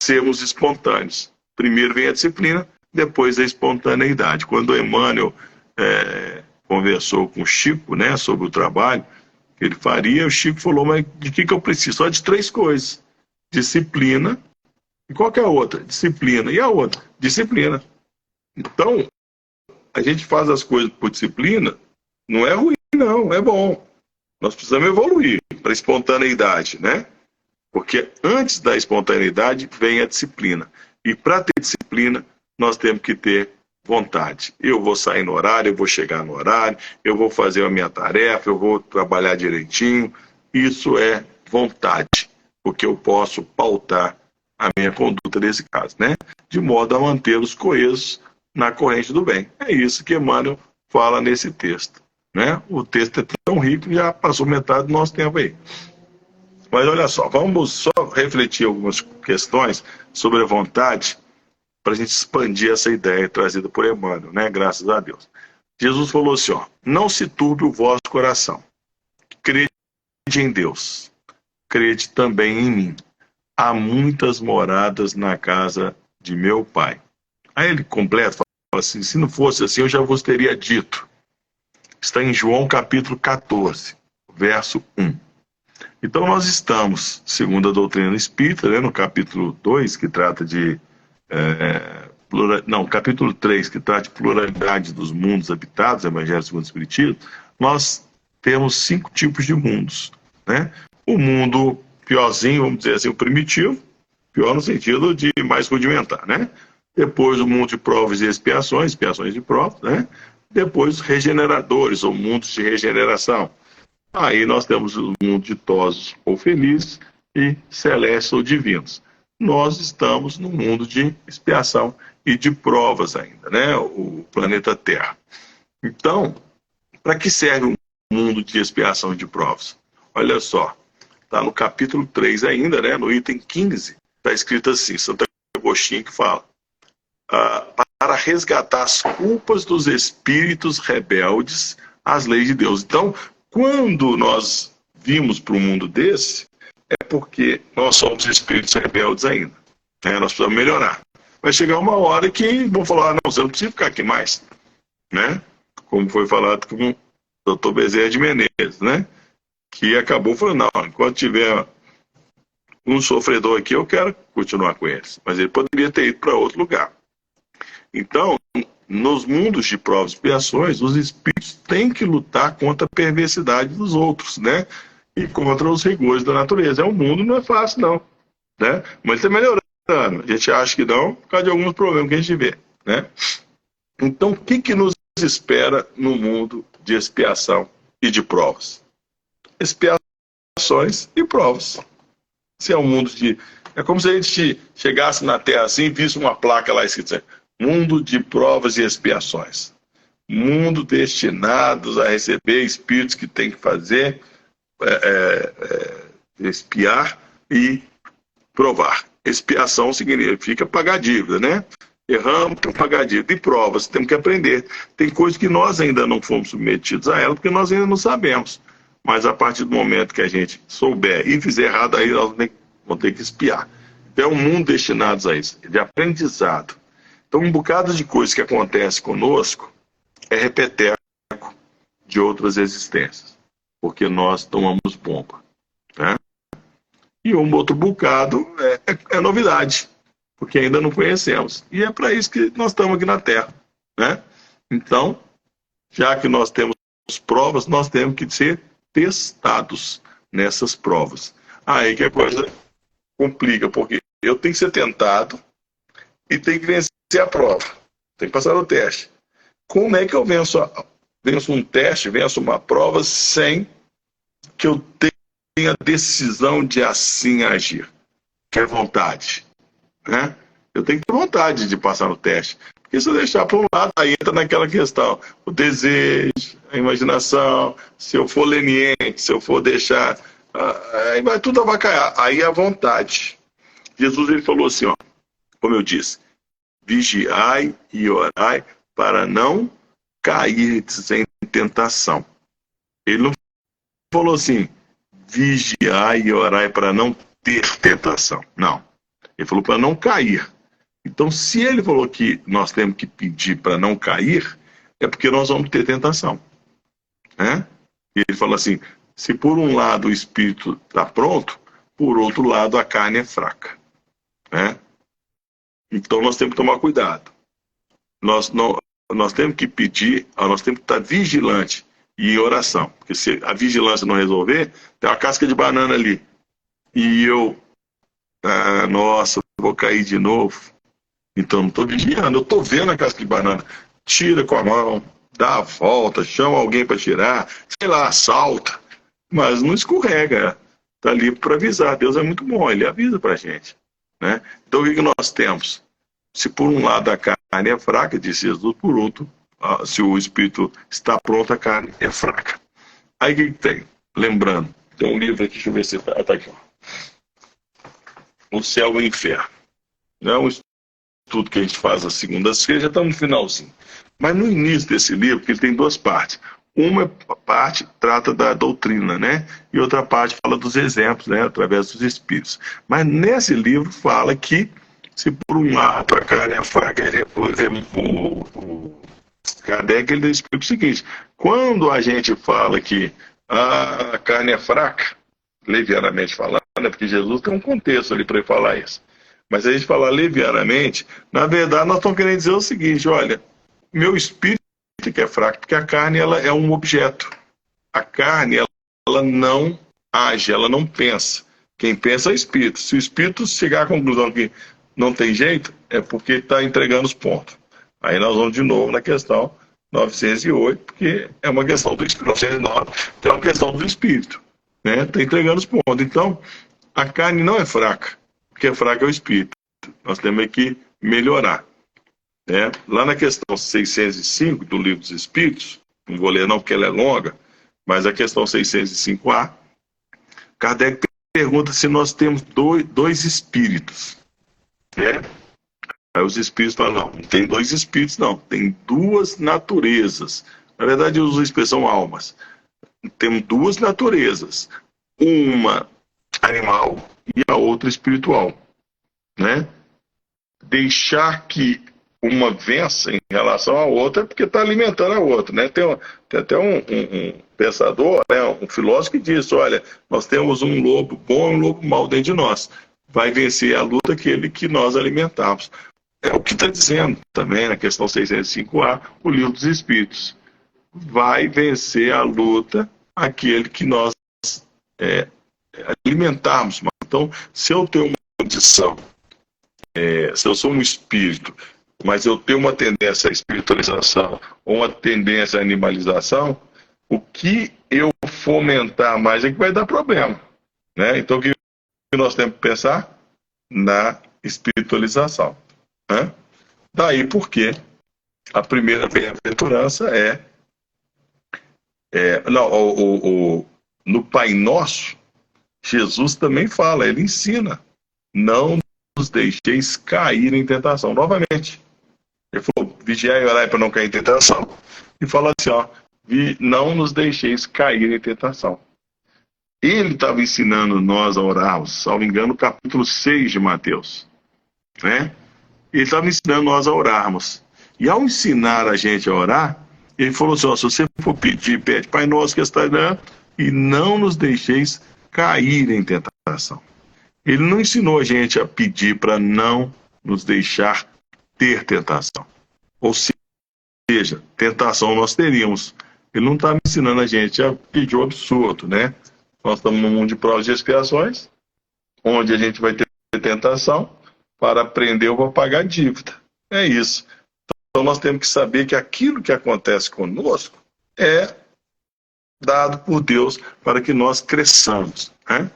sermos espontâneos. Primeiro vem a disciplina, depois a espontaneidade. Quando o Emmanuel conversou com o Chico, né, sobre o trabalho que ele faria, o Chico falou, mas de que eu preciso? Só de 3 coisas. Disciplina, E qual que é a outra? Disciplina. E a outra? Disciplina. Então, a gente faz as coisas por disciplina, não é ruim, não, é bom. Nós precisamos evoluir para a espontaneidade, né? Porque antes da espontaneidade vem a disciplina. E para ter disciplina, nós temos que ter vontade. Eu vou sair no horário, eu vou chegar no horário, eu vou fazer a minha tarefa, eu vou trabalhar direitinho. Isso é vontade, porque eu posso pautar a minha conduta nesse caso, né? De modo a mantê-los coesos na corrente do bem. É isso que Emmanuel fala nesse texto, né? O texto é tão rico que já passou metade do nosso tempo aí. Mas olha só, vamos só refletir algumas questões sobre a vontade para a gente expandir essa ideia trazida por Emmanuel, né? Graças a Deus. Jesus falou assim, ó, não se turbe o vosso coração. Crede em Deus. Crede também em mim. Há muitas moradas na casa de meu Pai. Aí ele completa, fala assim, se não fosse assim, eu já vos teria dito. Está em João capítulo 14, verso 1. Então nós estamos, segundo a doutrina espírita, né, no capítulo 2, que trata de... capítulo 3, que trata de pluralidade dos mundos habitados, Evangelho segundo o Espiritismo, nós temos 5 tipos de mundos, né? O mundo piorzinho, vamos dizer assim, o primitivo, pior no sentido de mais rudimentar, né? Depois o mundo de provas e expiações, expiações de provas, né? Depois regeneradores, ou mundos de regeneração. Aí nós temos o mundo ditosos ou felizes e celestes ou divinos. Nós estamos no mundo de expiação e de provas ainda, né? O planeta Terra. Então, para que serve o mundo de expiação e de provas? Olha só, está no capítulo 3 ainda, né? No item 15, está escrito assim, Santo Agostinho que fala, para resgatar as culpas dos espíritos rebeldes às leis de Deus. Então, quando nós vimos para um mundo desse, é porque nós somos espíritos rebeldes ainda, né? Nós precisamos melhorar. Vai chegar uma hora que vão falar, não, você não precisa ficar aqui mais, né? Como foi falado com o Dr. Bezerra de Menezes, né? Que acabou falando, não, enquanto tiver um sofredor aqui, eu quero continuar com eles. Mas ele poderia ter ido para outro lugar. Então, nos mundos de provas e expiações, os espíritos têm que lutar contra a perversidade dos outros, né? E contra os rigores da natureza. O mundo não é fácil, não, né? Mas está melhorando. A gente acha que não, por causa de alguns problemas que a gente vê, né? Então, o que nos espera no mundo de expiação e de provas? Expiações e provas. Se é um mundo de... É como se a gente chegasse na Terra assim e visse uma placa lá escrita, mundo de provas e expiações. Mundo destinados a receber espíritos que tem que fazer, expiar e provar. Expiação significa pagar dívida, né? Erramos, temos que pagar dívida. E provas, temos que aprender. Tem coisas que nós ainda não fomos submetidos a ela, porque nós ainda não sabemos. Mas a partir do momento que a gente souber e fizer errado, aí nós vamos ter que espiar. Então é um mundo destinado a isso, de aprendizado. Então um bocado de coisas que acontece conosco é repeteco de outras existências, porque nós tomamos bomba, né? E um outro bocado é novidade, porque ainda não conhecemos. E é para isso que nós estamos aqui na Terra, né? Então, já que nós temos provas, nós temos que ser testados nessas provas. Aí que a coisa complica, porque eu tenho que ser tentado e tenho que vencer a prova. Tenho que passar no teste. Como é que eu venço um teste, venço uma prova sem que eu tenha decisão de assim agir? Que é vontade, né? Eu tenho que ter vontade de passar no teste. Porque se eu deixar para um lado, aí entra naquela questão, o desejo, a imaginação, se eu for leniente, se eu for deixar, aí vai tudo avacalhar. Aí é a vontade. Jesus ele falou assim, ó, como eu disse, vigiai e orai para não cair em tentação. Ele não falou assim, vigiai e orai para não ter tentação. Não. Ele falou para não cair. Então, se ele falou que nós temos que pedir para não cair, é porque nós vamos ter tentação, né? E ele fala assim, se por um lado o espírito está pronto, por outro lado a carne é fraca, né? Então nós temos que tomar cuidado. Nós temos que pedir, nós temos que estar vigilante e em oração. Porque se a vigilância não resolver, tem uma casca de banana ali. E nossa, vou cair de novo. Então não estou vigiando, eu estou vendo a casca de banana. Tira com a mão, dá a volta, chama alguém para tirar, sei lá, salta. Mas não escorrega. Está ali para avisar. Deus é muito bom, Ele avisa para a gente. Né? Então o que nós temos? Se por um lado a carne é fraca, disse Jesus, por outro, se o espírito está pronto, a carne é fraca. Aí o que tem? Lembrando, tem um livro aqui, deixa eu ver se está aqui. O Céu e o Inferno. É um estudo que a gente faz às segundas-feiras, já estamos no finalzinho. Mas no início desse livro, que ele tem duas partes. Uma parte trata da doutrina, né? E outra parte fala dos exemplos, né? Através dos espíritos. Mas nesse livro fala que se por um lado a carne é fraca, o Kardec ele explica o seguinte: quando a gente fala que a carne é fraca, levianamente falando, é porque Jesus tem um contexto ali para ele falar isso. Mas a gente falar levianamente, na verdade nós estamos querendo dizer o seguinte: olha, meu espírito que é fraco, porque a carne ela é um objeto. A carne ela não age, ela não pensa. Quem pensa é o espírito. Se o espírito chegar à conclusão que não tem jeito, é porque está entregando os pontos. Aí nós vamos de novo na questão 908, porque é uma questão do espírito. 909 é uma questão do espírito. Né? Está entregando os pontos. Então, a carne não é fraca. O que é fraco é o espírito. Nós temos que melhorar. Né? Lá na questão 605 do Livro dos Espíritos, não vou ler não porque ela é longa, mas a questão 605A, Kardec pergunta se nós temos dois espíritos. Né? Aí os espíritos falam, não tem dois espíritos não, tem duas naturezas. Na verdade, eu uso a expressão almas. Temos duas naturezas, uma animal e a outra espiritual. Né? Deixar que uma vença em relação à outra, porque está alimentando a outra. Né? Tem até um pensador, né, um filósofo que diz, olha, nós temos um lobo bom e um lobo mau dentro de nós. Vai vencer a luta aquele que nós alimentamos. É o que está dizendo também na questão 605A, o Livro dos Espíritos. Vai vencer a luta aquele que nós alimentarmos. Então, se eu tenho uma condição, se eu sou um espírito, mas eu tenho uma tendência à espiritualização ou uma tendência à animalização, o que eu fomentar mais é que vai dar problema. Né? Então, o que nós temos que pensar? Na espiritualização. Né? Daí porque a primeira bem-aventurança no Pai Nosso, Jesus também fala, ele ensina, não nos deixeis cair em tentação. Novamente, ele falou, vigiai e orai para não cair em tentação. E fala assim, ó, não nos deixeis cair em tentação. Ele estava ensinando nós a orarmos, salvo engano, no capítulo 6 de Mateus. Né? Ele estava ensinando nós a orarmos. E ao ensinar a gente a orar, ele falou assim, ó, se você for pedir, pede, Pai Nosso que está e não nos deixeis cair em tentação. Ele não ensinou a gente a pedir para não nos deixar ter tentação. Ou seja, tentação nós teríamos. Ele não está ensinando a gente a pedir o absurdo, né? Nós estamos num mundo de provas e expiações, onde a gente vai ter tentação para aprender ou para pagar dívida. É isso. Então nós temos que saber que aquilo que acontece conosco é dado por Deus para que nós cresçamos. Né?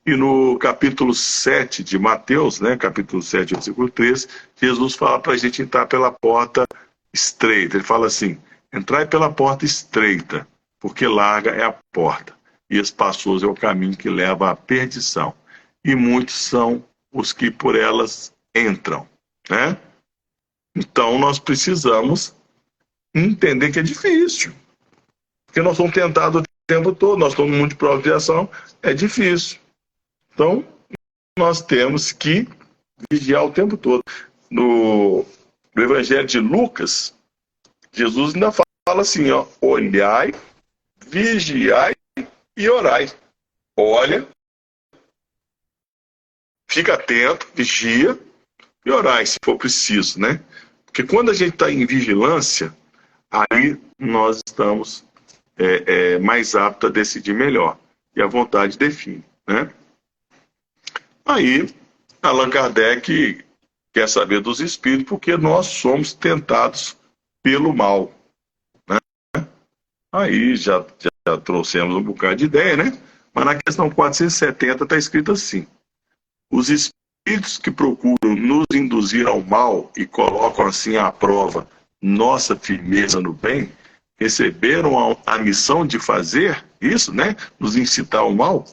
E no capítulo 7 de Mateus, né, capítulo 7, versículo 3, Jesus fala para a gente entrar pela porta estreita. Ele fala assim, entrai pela porta estreita, porque larga é a porta, e espaçoso é o caminho que leva à perdição. E muitos são os que por elas entram. Né? Então nós precisamos entender que é difícil. Porque nós somos tentados o tempo todo, nós estamos no mundo de prova de ação, é difícil. Então, nós temos que vigiar o tempo todo. No Evangelho de Lucas, Jesus ainda fala assim, ó, olhai, vigiai e orai. Olha, fica atento, vigia, e orai se for preciso, né? Porque quando a gente está em vigilância, aí nós estamos mais aptos a decidir melhor. E a vontade define, né? Aí, Allan Kardec quer saber dos espíritos porque nós somos tentados pelo mal, né? Aí já trouxemos um bocado de ideia, né? Mas na questão 470 está escrito assim: os espíritos que procuram nos induzir ao mal e colocam assim à prova nossa firmeza no bem, receberam a missão de fazer isso, né? Nos incitar ao mal.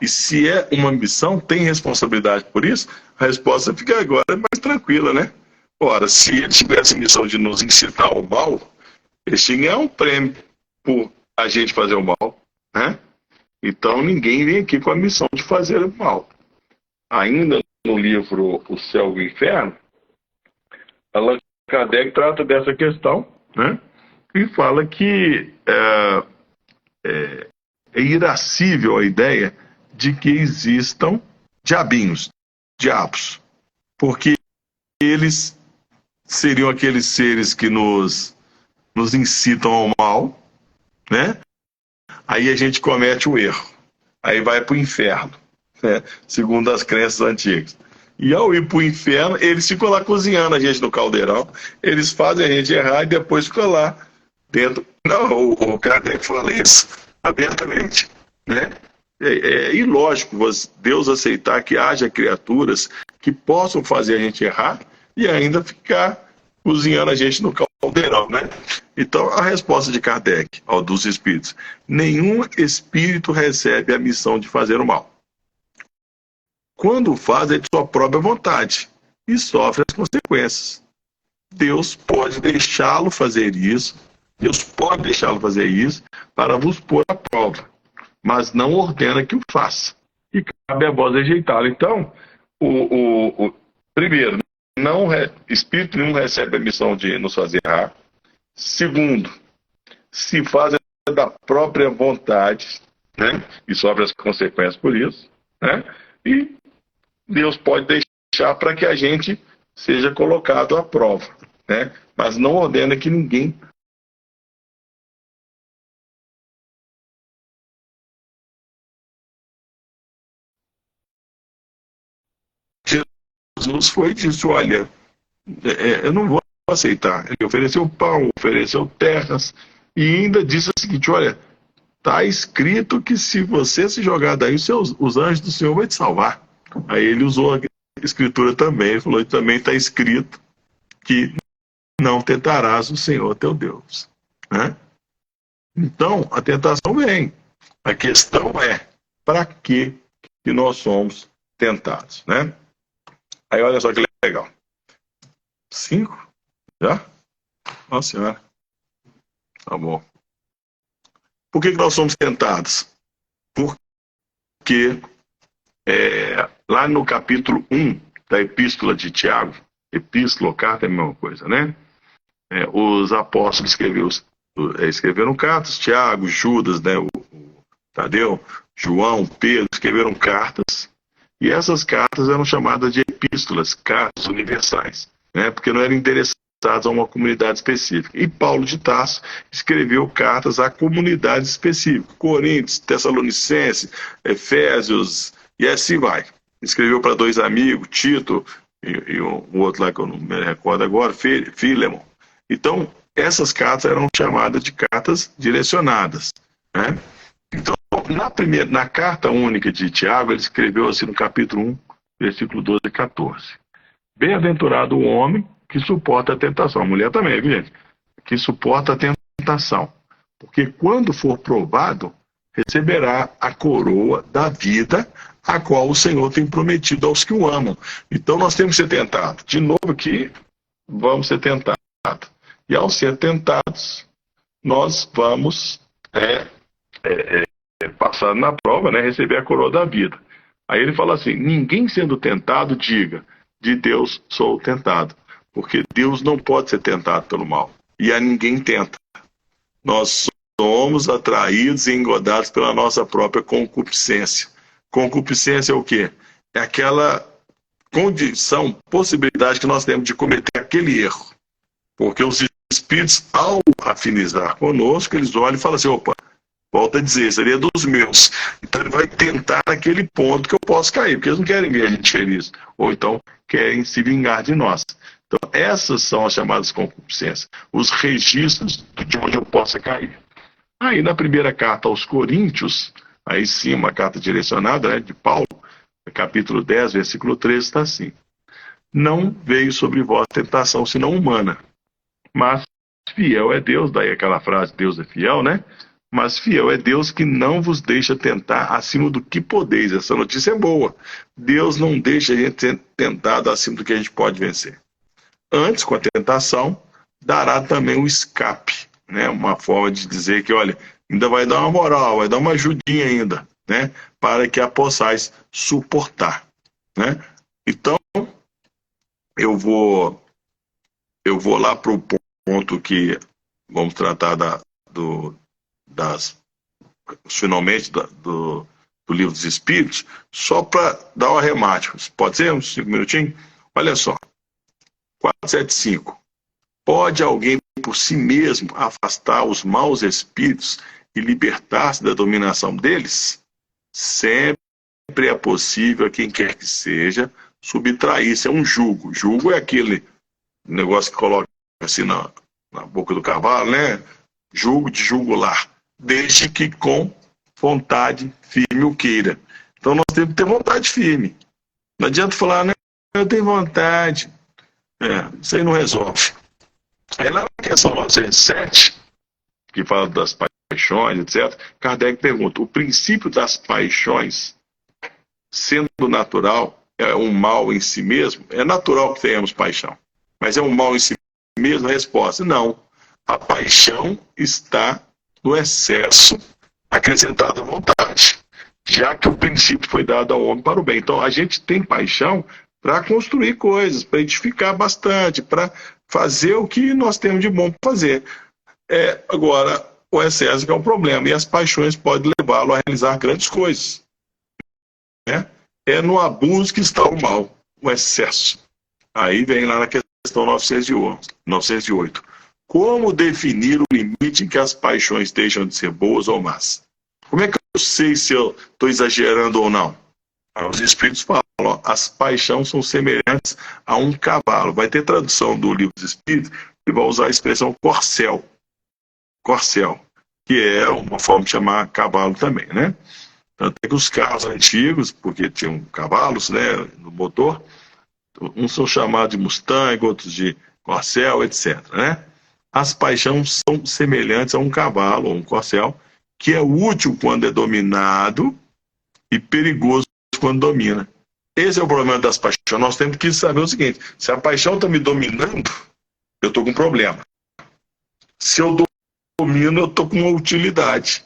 E se é uma missão, tem responsabilidade por isso? A resposta fica agora mais tranquila, né? Ora, se ele tivesse a missão de nos incitar ao mal, ele tinha um prêmio por a gente fazer o mal, né? Então ninguém vem aqui com a missão de fazer o mal. Ainda no livro O Céu e o Inferno, Allan Kardec trata dessa questão, né? E fala que é irascível a ideia de que existam diabos, porque eles seriam aqueles seres que nos incitam ao mal, né? Aí a gente comete o erro, aí vai para o inferno, né? Segundo as crenças antigas. E ao ir para o inferno, eles ficam lá cozinhando a gente no caldeirão, eles fazem a gente errar e depois ficam lá dentro. Não, o Kardec fala isso abertamente, né? É ilógico Deus aceitar que haja criaturas que possam fazer a gente errar e ainda ficar cozinhando a gente no caldeirão, né? Então, a resposta de Kardec, dos espíritos: nenhum espírito recebe a missão de fazer o mal. Quando faz, é de sua própria vontade e sofre as consequências. Deus pode deixá-lo fazer isso, para vos pôr à prova, mas não ordena que o faça. E cabe a vós rejeitá-lo. Então, primeiro, espírito nenhum recebe a missão de nos fazer errar. Segundo, se faz da própria vontade, né? E sofre as consequências por isso, né? E Deus pode deixar para que a gente seja colocado à prova, né? Mas não ordena que ninguém Jesus foi e disse: olha, eu não vou aceitar. Ele ofereceu pão, ofereceu terras, e ainda disse o seguinte: olha, está escrito que se você se jogar daí, os anjos do Senhor vão te salvar. Aí ele usou a escritura também, ele falou: também está escrito que não tentarás o Senhor teu Deus, né? Então, a tentação vem. A questão é, para que nós somos tentados, né? Aí olha só que legal. 5? Já? Nossa Senhora. Tá bom. Por que nós somos tentados? Porque lá no capítulo 1 da Epístola de Tiago, epístola ou carta é a mesma coisa, né? Os apóstolos escreveram cartas, Tiago, Judas, né? o Tadeu, João, Pedro, escreveram cartas, e essas cartas eram chamadas de epístolas, cartas universais, né? Porque não eram interessadas a uma comunidade específica. E Paulo de Tarso escreveu cartas a comunidades específicas: Coríntios, Tessalonicenses, Efésios, e assim vai. Escreveu para 2 amigos, Tito e o outro lá que eu não me recordo agora, Filemon. Então, essas cartas eram chamadas de cartas direcionadas, né? Então, na carta única de Tiago, ele escreveu assim no capítulo 1, versículo 12 e 14. Bem-aventurado o homem que suporta a tentação. A mulher também, viu, gente? Que suporta a tentação. Porque quando for provado, receberá a coroa da vida, a qual o Senhor tem prometido aos que o amam. Então nós temos que ser tentados. De novo aqui, vamos ser tentados. E ao ser tentados, nós vamos passar na prova, né, receber a coroa da vida. Aí ele fala assim: ninguém sendo tentado diga, de Deus sou tentado. Porque Deus não pode ser tentado pelo mal. E a ninguém tenta. Nós somos atraídos e engodados pela nossa própria concupiscência. Concupiscência é o quê? É aquela condição, possibilidade que nós temos de cometer aquele erro. Porque os espíritos, ao afinizar conosco, eles olham e falam assim, opa, volta a dizer, seria dos meus. Então ele vai tentar naquele ponto que eu posso cair, porque eles não querem ver a gente feliz. Ou então querem se vingar de nós. Então essas são as chamadas concupiscências, os registros de onde eu possa cair. Aí na primeira carta aos Coríntios, aí sim uma carta direcionada, né, de Paulo, capítulo 10, versículo 13, está assim: não veio sobre vós tentação senão humana, mas fiel é Deus, daí aquela frase, Deus é fiel, né? Mas fiel é Deus que não vos deixa tentar acima do que podeis. Essa notícia é boa. Deus não deixa a gente ser tentado acima do que a gente pode vencer. Antes, com a tentação, dará também o escape, né? Uma forma de dizer que, olha, ainda vai dar uma moral, vai dar uma ajudinha ainda, né? Para que a possais suportar, né? Então, eu vou lá para o ponto que vamos tratar finalmente do Livro dos Espíritos, só para dar um arremate. Pode ser uns 5 minutinhos? Olha só. 475. Pode alguém por si mesmo afastar os maus espíritos e libertar-se da dominação deles? Sempre é possível a quem quer que seja subtrair-se. É um jugo. Jugo é aquele negócio que coloca assim na boca do cavalo, né? Jugo de jugular. Desde que com vontade firme o queira. Então nós temos que ter vontade firme. Não adianta falar, né? Eu tenho vontade. Isso aí não resolve. Aí lá na questão 907, que fala das paixões, etc., Kardec pergunta, o princípio das paixões, sendo natural, é um mal em si mesmo? É natural que tenhamos paixão, mas é um mal em si mesmo? A resposta, não. A paixão está no excesso acrescentado à vontade, já que o princípio foi dado ao homem para o bem. Então a gente tem paixão para construir coisas, para edificar bastante, para fazer o que nós temos de bom para fazer. Agora, o excesso que é um problema, e as paixões podem levá-lo a realizar grandes coisas. Né? É no abuso que está o mal, o excesso. Aí vem lá na questão 908. Como definir o limite em que as paixões deixam de ser boas ou más? Como é que eu sei se eu estou exagerando ou não? Os Espíritos falam, as paixões são semelhantes a um cavalo. Vai ter tradução do Livro dos Espíritos que vai usar a expressão corcel. Corcel, que é uma forma de chamar cavalo também, né? Tanto é que os carros antigos, porque tinham cavalos, né, no motor, uns são chamados de Mustang, outros de corcel, etc., né? As paixões são semelhantes a um cavalo ou um corcel, que é útil quando é dominado e perigoso quando domina. Esse é o problema das paixões. Nós temos que saber o seguinte: se a paixão está me dominando, eu estou com um problema. Se eu domino, eu estou com uma utilidade.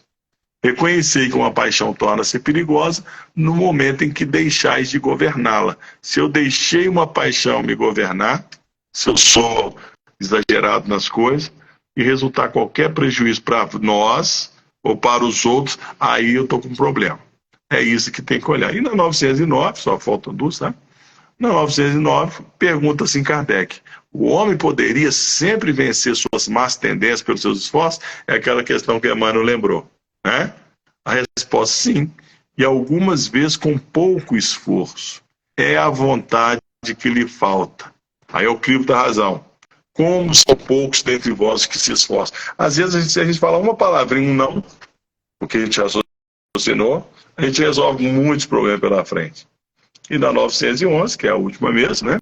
Reconhecer que uma paixão torna-se perigosa no momento em que deixais de governá-la. Se eu deixei uma paixão me governar, se eu sou exagerado nas coisas, e resultar qualquer prejuízo para nós ou para os outros, aí eu estou com um problema. É isso que tem que olhar. E na 909, só faltam duas, tá? Na 909, pergunta assim Kardec: o homem poderia sempre vencer suas más tendências pelos seus esforços? É aquela questão que Emmanuel lembrou, né? A resposta sim. E algumas vezes com pouco esforço. É a vontade que lhe falta. Aí é o crivo da razão. Como são poucos dentre vós que se esforçam. Às vezes a gente fala uma palavrinha, não, porque a gente raciocinou, a gente resolve muitos problemas pela frente. E na 911, que é a última mesmo, né?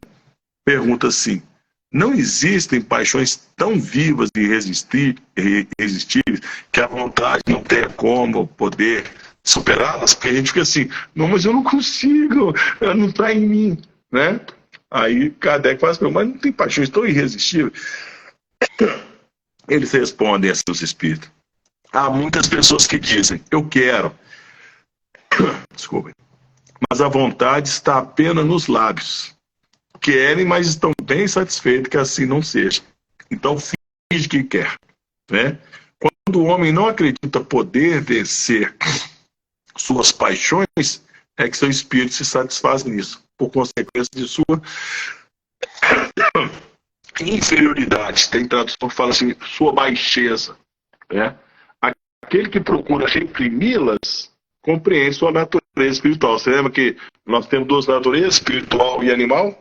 Pergunta assim: não existem paixões tão vivas e irresistíveis que a vontade não tenha como poder superá-las? Porque a gente fica assim, não, mas eu não consigo, não está em mim, né? Aí Kardec faz pergunta, mas não tem paixões tão irresistíveis? Eles respondem a seus espíritos. Há muitas pessoas que dizem, eu quero, desculpem, mas a vontade está apenas nos lábios. Querem, mas estão bem satisfeitos que assim não seja. Então finge que quer, né? Quando o homem não acredita poder vencer suas paixões, é que seu espírito se satisfaz nisso. por consequência de sua inferioridade. Tem tradução que fala assim, sua baixeza. Né? Aquele que procura reprimi-las compreende sua natureza espiritual. Você lembra que nós temos duas naturezas, espiritual e animal?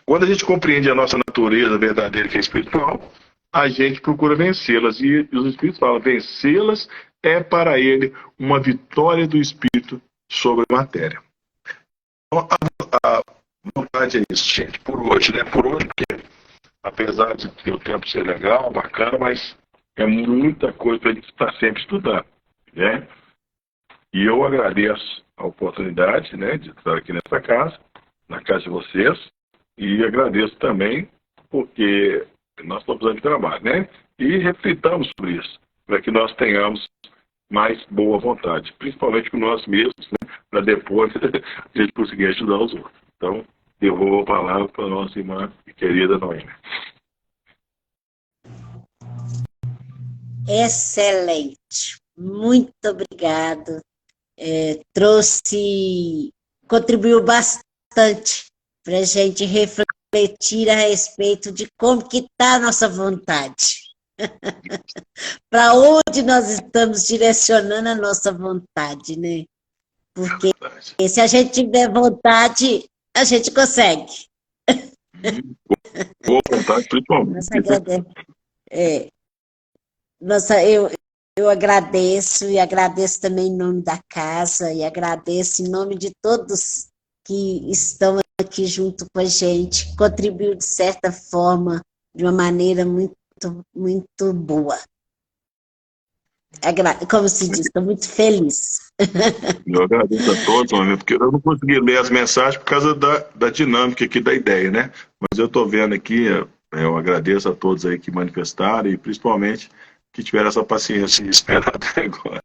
Quando a gente compreende a nossa natureza verdadeira, que é espiritual, a gente procura vencê-las. E os Espíritos falam, vencê-las é para ele uma vitória do Espírito sobre a matéria. Então, a vontade é isso, gente, por hoje, né? Por hoje, porque apesar de ter o tempo ser legal, bacana, mas é muita coisa para a gente estar sempre estudando, né? E eu agradeço a oportunidade, né, de estar aqui nessa casa, na casa de vocês, e agradeço também porque nós estamos precisando de trabalho, né? E reflitamos sobre isso, para que nós tenhamos mais boa vontade, principalmente com nós mesmos, né, para depois a gente conseguir ajudar os outros. Então, eu vou a palavra para a nossa irmã e querida Noêmia. Excelente. Muito obrigado. Contribuiu bastante para a gente refletir a respeito de como que está a nossa vontade. Para onde nós estamos direcionando a nossa vontade, né? Porque se a gente tiver vontade, a gente consegue. Boa vontade, principalmente. Eu agradeço e agradeço também em nome da casa e agradeço em nome de todos que estão aqui junto com a gente, contribuiu de certa forma, de uma maneira muito, muito boa. Como se diz, estou muito feliz. Eu agradeço a todos, porque eu não consegui ler as mensagens por causa da dinâmica aqui da ideia, né? Mas eu estou vendo aqui, eu agradeço a todos aí que manifestaram e principalmente que tiveram essa paciência de esperar até agora.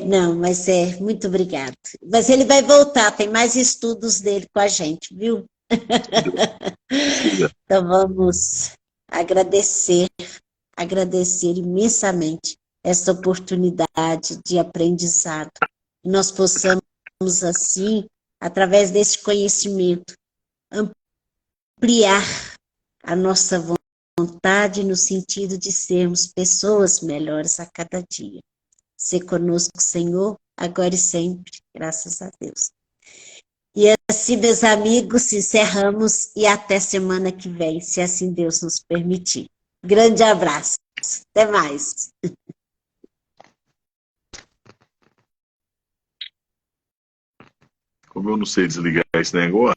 Não, mas muito obrigado. Mas ele vai voltar, tem mais estudos dele com a gente, viu? Então vamos agradecer imensamente essa oportunidade de aprendizado. E nós possamos, assim, através desse conhecimento, ampliar a nossa vontade no sentido de sermos pessoas melhores a cada dia. Ser conosco, Senhor, agora e sempre, graças a Deus. E assim, meus amigos, encerramos e até semana que vem, se assim Deus nos permitir. Grande abraço. Até mais. Como eu não sei desligar esse negócio,